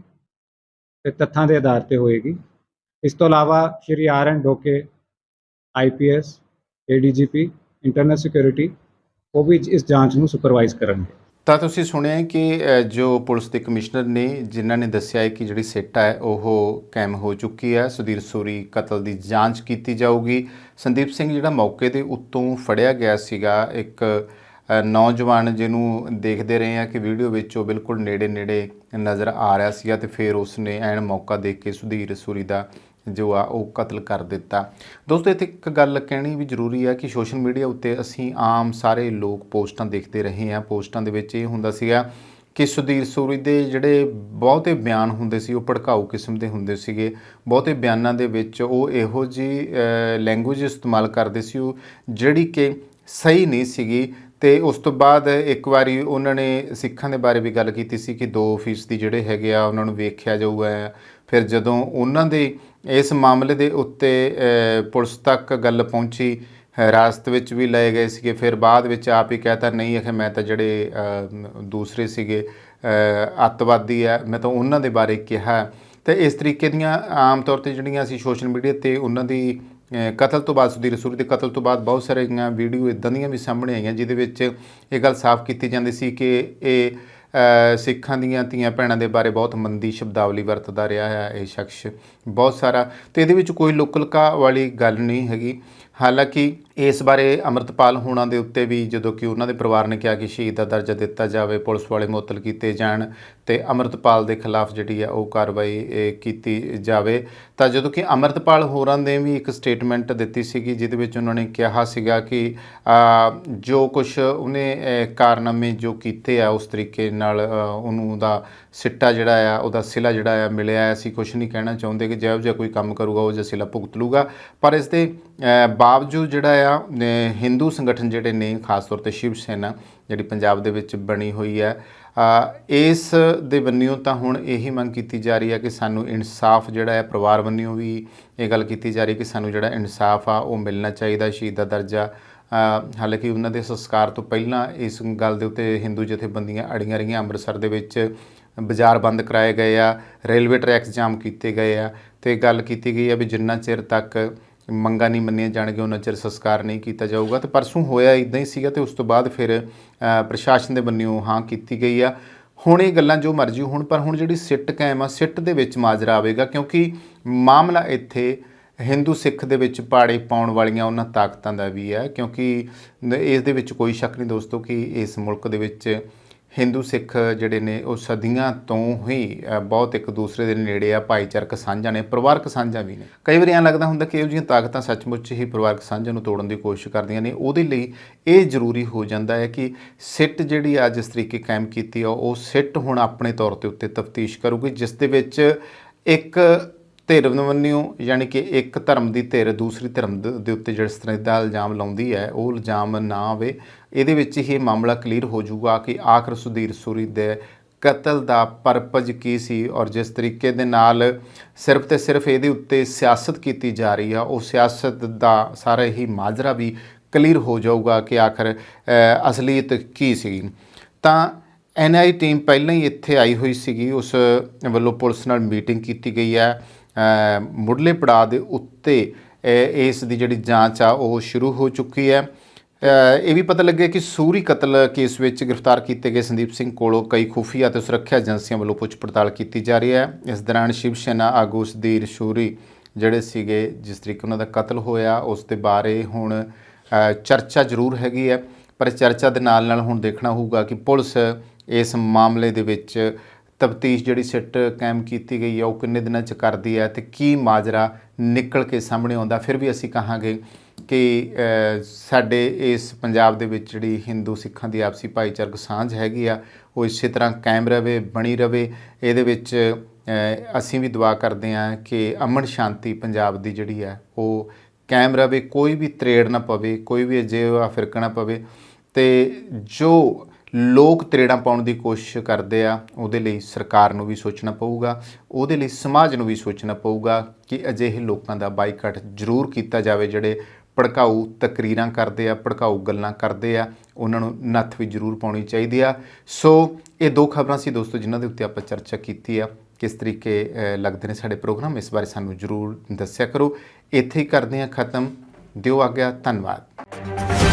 ਤੇ ਤੱਥਾਂ ਦੇ ਆਧਾਰ ਤੇ ਹੋਏਗੀ। ਇਸ ਤੋਂ ਇਲਾਵਾ ਸ਼੍ਰੀ RN ਡੋਕੇ IPS ADGP internal security ਉਹ ਵੀ ਇਸ ਜਾਂਚ ਨੂੰ ਸੁਪਰਵਾਈਜ਼ ਕਰਨਗੇ। ਤਾਂ ਤੁਸੀਂ ਸੁਣਿਆ ਕਿ ਜੋ ਪੁਲਿਸ ਦੇ ਕਮਿਸ਼ਨਰ ਨੇ ਜਿਨ੍ਹਾਂ ਨੇ ਦੱਸਿਆ ਹੈ ਕਿ ਜਿਹੜੀ ਸਿੱਟ ਹੈ ਉਹ ਕਾਇਮ ਹੋ ਚੁੱਕੀ ਹੈ। ਸੁਧੀਰ ਸੂਰੀ ਕਤਲ ਦੀ ਜਾਂਚ ਕੀਤੀ ਜਾਊਗੀ। ਸੰਦੀਪ ਸਿੰਘ ਜਿਹੜਾ ਮੌਕੇ ਦੇ ਉੱਤੋਂ ਫੜਿਆ ਗਿਆ ਸੀਗਾ, ਇੱਕ ਨੌਜਵਾਨ ਜਿਹਨੂੰ ਦੇਖਦੇ ਰਹੇ ਆ ਕਿ ਵੀਡੀਓ ਵਿੱਚ ਉਹ ਬਿਲਕੁਲ ਨੇੜੇ ਨਜ਼ਰ ਆ ਰਿਹਾ ਸੀਗਾ ਤੇ ਫਿਰ ਉਸਨੇ ਐਨ ਮੌਕਾ ਦੇਖ ਕੇ ਸੁਧੀਰ ਸੂਰੀ ਦਾ ਜੋ ਆ ਉਹ ਕਤਲ ਕਰ ਦਿੱਤਾ। ਦੋਸਤੋ ਇੱਥੇ ਇੱਕ ਗੱਲ ਕਹਿਣੀ ਵੀ ਜ਼ਰੂਰੀ ਹੈ ਕਿ ਸੋਸ਼ਲ ਮੀਡੀਆ ਉੱਤੇ ਅਸੀਂ ਆਮ ਸਾਰੇ ਲੋਕ ਪੋਸਟਾਂ ਦੇਖਦੇ ਰਹੇ ਹਾਂ। ਪੋਸਟਾਂ ਦੇ ਵਿੱਚ ਇਹ ਹੁੰਦਾ ਸੀਗਾ ਕਿ ਸੁਧੀਰ ਸੂਰੀ ਦੇ ਜਿਹੜੇ ਬਹੁਤੇ ਬਿਆਨ ਹੁੰਦੇ ਸੀ ਉਹ ਭੜਕਾਊ ਕਿਸਮ ਦੇ ਹੁੰਦੇ ਸੀਗੇ। ਬਹੁਤੇ ਬਿਆਨਾਂ ਦੇ ਵਿੱਚ ਉਹ ਇਹੋ ਜਿਹੀ ਲੈਂਗੁਏਜ ਇਸਤੇਮਾਲ ਕਰਦੇ ਸੀ ਉਹ ਜਿਹੜੀ ਕਿ ਸਹੀ ਨਹੀਂ ਸੀਗੀ। ਤੇ ਉਸ ਤੋਂ ਬਾਅਦ ਇੱਕ ਵਾਰੀ ਉਹਨਾਂ ਨੇ ਸਿੱਖਾਂ ਦੇ ਬਾਰੇ ਵੀ ਗੱਲ ਕੀਤੀ ਸੀ ਕਿ 2% ਜਿਹੜੇ ਹੈਗੇ ਆ ਉਹਨਾਂ ਨੂੰ ਵੇਖਿਆ ਜਾਊਗਾ। ਫਿਰ ਜਦੋਂ ਉਹਨਾਂ ਦੇ ਇਸ ਮਾਮਲੇ ਦੇ ਉੱਤੇ ਪੁਲਿਸ ਤੱਕ ਗੱਲ ਪਹੁੰਚੀ, ਹਿਰਾਸਤ ਵਿੱਚ ਵੀ ਲਏ ਗਏ ਸੀਗੇ। ਫਿਰ ਬਾਅਦ ਵਿੱਚ ਆਪ ਹੀ ਕਹਿਤਾ ਨਹੀਂ ਹੈ ਕਿ ਮੈਂ ਤਾਂ ਜਿਹੜੇ ਦੂਸਰੇ ਸੀਗੇ ਅੱਤਵਾਦੀ ਆ, ਮੈਂ ਤਾਂ ਉਹਨਾਂ ਦੇ ਬਾਰੇ ਕਿਹਾ। ਤੇ ਇਸ ਤਰੀਕੇ ਦੀਆਂ ਆਮ ਤੌਰ 'ਤੇ ਜਿਹੜੀਆਂ ਅਸੀਂ ਸੋਸ਼ਲ ਮੀਡੀਆ 'ਤੇ ਉਹਨਾਂ ਦੀ ਕਤਲ ਤੋਂ ਬਾਅਦ ਸੁਧੀਰ ਸੂਰੀ ਦੇ ਕਤਲ ਤੋਂ ਬਾਅਦ ਬਹੁਤ ਸਾਰੀਆਂ ਵੀਡੀਓ ਇੱਦਾਂ ਦੀਆਂ ਵੀ ਸਾਹਮਣੇ ਆਈਆਂ ਜਿਹਦੇ ਵਿੱਚ ਇਹ ਗੱਲ ਸਾਫ਼ ਕੀਤੀ ਜਾਂਦੀ ਸੀ ਕਿ ਇਹ ਸਿੱਖਾਂ ਦੀਆਂ ਧੀਆਂ ਭੈਣਾਂ ਦੇ ਬਾਰੇ ਬਹੁਤ ਮੰਦੀ ਸ਼ਬਦਾਵਲੀ ਵਰਤਦਾ ਰਿਹਾ ਹੈ ਇਹ ਸ਼ਖਸ ਬਹੁਤ ਸਾਰਾ। ਅਤੇ ਇਹਦੇ ਵਿੱਚ ਕੋਈ ਲੁਕ-ਲੁਕਾ ਵਾਲੀ ਗੱਲ ਨਹੀਂ ਹੈਗੀ। ਹਾਲਾਂਕਿ ਇਸ ਬਾਰੇ ਅੰਮ੍ਰਿਤਪਾਲ ਹੋਣਾ ਦੇ ਉੱਤੇ ਵੀ ਜਦੋਂ ਕਿ ਉਹਨਾਂ ਦੇ ਪਰਿਵਾਰ ਨੇ ਕਿਹਾ ਕਿ ਸ਼ਹੀਦ ਦਾ ਦਰਜਾ ਦਿੱਤਾ ਜਾਵੇ, ਪੁਲਿਸ ਵਾਲੇ ਮੁਅੱਤਲ ਕੀਤੇ ਜਾਣ ਅਤੇ ਅੰਮ੍ਰਿਤਪਾਲ ਦੇ ਖਿਲਾਫ ਜਿਹੜੀ ਆ ਉਹ ਕਾਰਵਾਈ ਕੀਤੀ ਜਾਵੇ, ਤਾਂ ਜਦੋਂ ਕਿ ਅੰਮ੍ਰਿਤਪਾਲ ਹੋਰਾਂ ਨੇ ਵੀ ਇੱਕ ਸਟੇਟਮੈਂਟ ਦਿੱਤੀ ਸੀਗੀ ਜਿਹਦੇ ਵਿੱਚ ਉਹਨਾਂ ਨੇ ਕਿਹਾ ਸੀਗਾ ਕਿ ਜੋ ਕੁਛ ਉਹਨੇ ਕਾਰਨਾਮੇ ਜੋ ਕੀਤੇ ਆ ਉਸ ਤਰੀਕੇ ਨਾਲ ਉਹਨੂੰ ਉਹਦਾ ਸਿੱਟਾ ਜਿਹੜਾ ਆ ਉਹਦਾ ਸਿਲਾ ਜਿਹੜਾ ਆ ਮਿਲਿਆ। ਅਸੀਂ ਕੁਛ ਨਹੀਂ ਕਹਿਣਾ ਚਾਹੁੰਦੇ ਕਿ ਜਿਹੋ ਜਿਹਾ ਕੋਈ ਕੰਮ ਕਰੂਗਾ ਉਹ ਜਿਹਾ ਸਿਲਾ ਭੁਗਤ ਲੂਗਾ, ਪਰ ਇਸ ਦੇ ਬਾਵਜੂਦ ਜਿਹੜਾ ਆ ਹਿੰਦੂ ਸੰਗਠਨ ਜਿਹੜੇ ਨੇ ਖਾਸ ਤੌਰ 'ਤੇ ਸ਼ਿਵ ਸੈਨਾ ਜਿਹੜੀ ਪੰਜਾਬ ਦੇ ਵਿੱਚ ਬਣੀ ਹੋਈ ਹੈ, ਇਸ ਦੇ ਬੰਨਿਓ ਤਾਂ ਹੁਣ ਇਹੀ ਮੰਗ ਕੀਤੀ ਜਾ ਰਹੀ ਹੈ ਕਿ ਸਾਨੂੰ ਇਨਸਾਫ ਜਿਹੜਾ ਹੈ, ਪਰਿਵਾਰ ਬੰਨਿਓ ਵੀ ਇਹ ਗੱਲ ਕੀਤੀ ਜਾ ਰਹੀ ਕਿ ਸਾਨੂੰ ਜਿਹੜਾ ਇਨਸਾਫ ਆ ਉਹ ਮਿਲਣਾ ਚਾਹੀਦਾ, ਸ਼ਹੀਦ ਦਾ ਦਰਜਾ। ਹਾਲਾਂਕਿ ਉਹਨਾਂ ਦੇ ਸੰਸਕਾਰ ਤੋਂ ਪਹਿਲਾਂ ਇਸ ਗੱਲ ਦੇ ਉੱਤੇ ਹਿੰਦੂ ਜਥੇਬੰਦੀਆਂ ਅੜੀਆਂ ਰਹੀਆਂ। ਅੰਮ੍ਰਿਤਸਰ ਦੇ ਵਿੱਚ ਬਾਜ਼ਾਰ ਬੰਦ ਕਰਾਏ ਗਏ ਆ, ਰੇਲਵੇ ਟਰੈਕਸ ਜਾਮ ਕੀਤੇ ਗਏ ਆ ਅਤੇ ਗੱਲ ਕੀਤੀ ਗਈ ਆ ਵੀ ਜਿੰਨਾ ਚਿਰ ਤੱਕ ਮੰਗਾਂ ਨਹੀਂ ਮੰਨੀਆਂ ਜਾਣਗੀਆਂ ਉਹਨਾਂ ਚਿਰ ਸੰਸਕਾਰ ਨਹੀਂ ਕੀਤਾ ਜਾਊਗਾ। ਅਤੇ ਪਰਸੋਂ ਹੋਇਆ ਇੱਦਾਂ ਹੀ ਸੀਗਾ ਅਤੇ ਉਸ ਤੋਂ ਬਾਅਦ ਫਿਰ ਪ੍ਰਸ਼ਾਸਨ ਦੇ ਬੰਨਿਓ ਹਾਂ ਕੀਤੀ ਗਈ ਆ। ਹੁਣ ਇਹ ਗੱਲਾਂ ਜੋ ਮਰਜ਼ੀ ਹੋਣ, ਪਰ ਹੁਣ ਜਿਹੜੀ ਸਿੱਟ ਕਾਇਮ ਆ, ਸਿੱਟ ਦੇ ਵਿੱਚ ਮਾਜਰਾ ਆਵੇਗਾ ਕਿਉਂਕਿ ਮਾਮਲਾ ਇੱਥੇ ਹਿੰਦੂ ਸਿੱਖ ਦੇ ਵਿੱਚ ਪਾੜੇ ਪਾਉਣ ਵਾਲੀਆਂ ਉਹਨਾਂ ਤਾਕਤਾਂ ਦਾ ਵੀ ਹੈ। ਕਿਉਂਕਿ ਇਸ ਦੇ ਵਿੱਚ ਕੋਈ ਸ਼ੱਕ ਨਹੀਂ ਦੋਸਤੋ ਕਿ ਇਸ ਮੁਲਕ ਦੇ ਵਿੱਚ ਹਿੰਦੂ ਸਿੱਖ ਜਿਹੜੇ ਨੇ ਉਹ ਸਦੀਆਂ ਤੋਂ ਹੀ ਬਹੁਤ ਇੱਕ ਦੂਸਰੇ ਦੇ ਨੇੜੇ ਆ, ਭਾਈਚਾਰਕ ਸਾਂਝਾਂ ਨੇ, ਪਰਿਵਾਰਕ ਸਾਂਝਾਂ ਵੀ ਨੇ। ਕਈ ਵਾਰੀ ਐਂ ਲੱਗਦਾ ਹੁੰਦਾ ਕਿ ਇਹੋ ਜਿਹੀਆਂ ਤਾਕਤਾਂ ਸੱਚਮੁੱਚ ਹੀ ਪਰਿਵਾਰਕ ਸਾਂਝਾਂ ਨੂੰ ਤੋੜਨ ਦੀ ਕੋਸ਼ਿਸ਼ ਕਰਦੀਆਂ ਨੇ। ਉਹਦੇ ਲਈ ਇਹ ਜ਼ਰੂਰੀ ਹੋ ਜਾਂਦਾ ਹੈ ਕਿ ਸਿੱਟ ਜਿਹੜੀ ਆ ਜਿਸ ਤਰੀਕੇ ਕਾਇਮ ਕੀਤੀ ਆ ਉਹ ਸਿੱਟ ਹੁਣ ਆਪਣੇ ਤੌਰ ਦੇ ਉੱਤੇ ਤਫਤੀਸ਼ ਕਰੂਗੀ, ਜਿਸ ਦੇ ਵਿੱਚ ਇੱਕ ਧਿਰ ਬੰਨਿਓ ਯਾਨੀ ਕਿ ਇੱਕ ਧਰਮ ਦੀ ਧਿਰ ਦੂਸਰੀ ਧਰਮ ਦੇ ਉੱਤੇ ਜਿਸ ਤਰ੍ਹਾਂ ਦਾ ਇਲਜ਼ਾਮ ਲਾਉਂਦੀ ਹੈ ਉਹ ਇਲਜ਼ਾਮ ਨਾ ਆਵੇ। ਇਹਦੇ ਵਿੱਚ ਹੀ ਇਹ ਮਾਮਲਾ ਕਲੀਅਰ ਹੋ ਜਾਊਗਾ ਕਿ ਆਖਰ ਸੁਧੀਰ ਸੂਰੀ ਦੇ ਕਤਲ ਦਾ ਪਰਪਸ ਕੀ ਸੀ ਔਰ ਜਿਸ ਤਰੀਕੇ ਦੇ ਨਾਲ ਸਿਰਫ ਤੇ ਸਿਰਫ ਇਹਦੇ ਉੱਤੇ ਸਿਆਸਤ ਕੀਤੀ ਜਾ ਰਹੀ ਆ ਉਹ ਸਿਆਸਤ ਦਾ ਸਾਰਾ ਹੀ ਮਾਜਰਾ ਵੀ ਕਲੀਅਰ ਹੋ ਜਾਊਗਾ ਕਿ ਆਖਰ ਅਸਲੀਅਤ ਕੀ ਸੀ। ਤਾਂ NIA ਟੀਮ ਪਹਿਲਾਂ ਹੀ ਇੱਥੇ ਆਈ ਹੋਈ ਸੀਗੀ, ਉਸ ਵੱਲੋਂ ਪੁਲਿਸ ਨਾਲ ਮੀਟਿੰਗ ਕੀਤੀ ਗਈ ਹੈ। ਮੁੱਢਲੇ ਪੜਾਅ ਦੇ ਉੱਤੇ ਇਸ ਦੀ ਜਿਹੜੀ ਜਾਂਚ ਆ ਉਹ ਸ਼ੁਰੂ ਹੋ ਚੁੱਕੀ ਹੈ। ਇਹ ਵੀ ਪਤਾ ਲੱਗਿਆ ਕਿ ਸੂਰੀ ਕਤਲ ਕੇਸ ਵਿੱਚ ਗ੍ਰਿਫਤਾਰ ਕੀਤੇ ਗਏ ਸੰਦੀਪ ਸਿੰਘ ਕੋਲੋਂ ਕਈ ਖੁਫੀਆ ਅਤੇ ਸੁਰੱਖਿਆ ਏਜੰਸੀਆਂ ਵੱਲੋਂ ਪੁੱਛ ਪੜਤਾਲ ਕੀਤੀ ਜਾ ਰਹੀ ਹੈ। ਇਸ ਦੌਰਾਨ ਸ਼ਿਵ ਸੈਨਾ ਆਗੂ ਸੁਧੀਰ ਸੂਰੀ ਜਿਹੜੇ ਸੀਗੇ ਜਿਸ ਤਰੀਕੇ ਉਹਨਾਂ ਦਾ ਕਤਲ ਹੋਇਆ ਉਸ ਦੇ ਬਾਰੇ ਹੁਣ ਚਰਚਾ ਜ਼ਰੂਰ ਹੈਗੀ ਹੈ, ਪਰ ਚਰਚਾ ਦੇ ਨਾਲ ਨਾਲ ਹੁਣ ਦੇਖਣਾ ਹੋਊਗਾ ਕਿ ਪੁਲਿਸ ਇਸ ਮਾਮਲੇ ਦੇ ਵਿੱਚ ਤਫਤੀਸ਼ ਜਿਹੜੀ ਸਿੱਟ ਕਾਇਮ ਕੀਤੀ ਗਈ ਹੈ ਉਹ ਕਿੰਨੇ ਦਿਨਾਂ 'ਚ ਕਰਦੀ ਹੈ ਅਤੇ ਕੀ ਮਾਜਰਾ ਨਿਕਲ ਕੇ ਸਾਹਮਣੇ ਆਉਂਦਾ। ਫਿਰ ਵੀ ਅਸੀਂ ਕਹਾਂਗੇ ਕਿ ਸਾਡੇ ਇਸ ਪੰਜਾਬ ਦੇ ਵਿੱਚ ਜਿਹੜੀ ਹਿੰਦੂ ਸਿੱਖਾਂ ਦੀ ਆਪਸੀ ਭਾਈਚਾਰਕ ਸਾਂਝ ਹੈਗੀ ਆ ਉਹ ਇਸੇ ਤਰ੍ਹਾਂ ਕਾਇਮ ਰਵੇ, ਬਣੀ ਰਵੇ। ਇਹਦੇ ਵਿੱਚ ਅਸੀਂ ਵੀ ਦੁਆ ਕਰਦੇ ਹਾਂ ਕਿ ਅਮਨ ਸ਼ਾਂਤੀ ਪੰਜਾਬ ਦੀ ਜਿਹੜੀ ਹੈ ਉਹ ਕਾਇਮ ਰਵੇ, ਕੋਈ ਵੀ ਤਰੇੜ ਨਾ ਪਵੇ, ਕੋਈ ਵੀ ਅਜਿਹਾ ਫਿਰਕਾ ਨਾ ਪਵੇ। ਅਤੇ ਜੋ ਲੋਕ ਤਰੇੜਾਂ ਪਾਉਣ ਦੀ ਕੋਸ਼ਿਸ਼ ਕਰਦੇ ਆ ਉਹਦੇ ਲਈ ਸਰਕਾਰ ਨੂੰ ਵੀ ਸੋਚਣਾ ਪਊਗਾ, ਉਹਦੇ ਲਈ ਸਮਾਜ ਨੂੰ ਵੀ ਸੋਚਣਾ ਪਊਗਾ ਕਿ ਅਜਿਹੇ ਲੋਕਾਂ ਦਾ ਬਾਈਕਾਟ ਜ਼ਰੂਰ ਕੀਤਾ ਜਾਵੇ ਜਿਹੜੇ ਭੜਕਾਊ ਤਕਰੀਰਾਂ ਕਰਦੇ ਆ, ਭੜਕਾਊ ਗੱਲਾਂ ਕਰਦੇ ਆ, ਉਹਨਾਂ ਨੂੰ ਨੱਥ ਵੀ ਜ਼ਰੂਰ ਪਾਉਣੀ ਚਾਹੀਦੀ ਆ। ਸੋ ਇਹ ਦੋ ਖਬਰਾਂ ਸੀ ਦੋਸਤੋ ਜਿਨ੍ਹਾਂ ਦੇ ਉੱਤੇ ਆਪਾਂ ਚਰਚਾ ਕੀਤੀ ਆ। ਕਿਸ ਤਰੀਕੇ ਲੱਗਦੇ ਨੇ ਸਾਡੇ ਪ੍ਰੋਗਰਾਮ, ਇਸ ਬਾਰੇ ਸਾਨੂੰ ਜ਼ਰੂਰ ਦੱਸਿਆ ਕਰੋ। ਇੱਥੇ ਹੀ ਕਰਦੇ ਹਾਂ ਖਤਮ। ਦਿਓ ਆਗਿਆ। ਧੰਨਵਾਦ।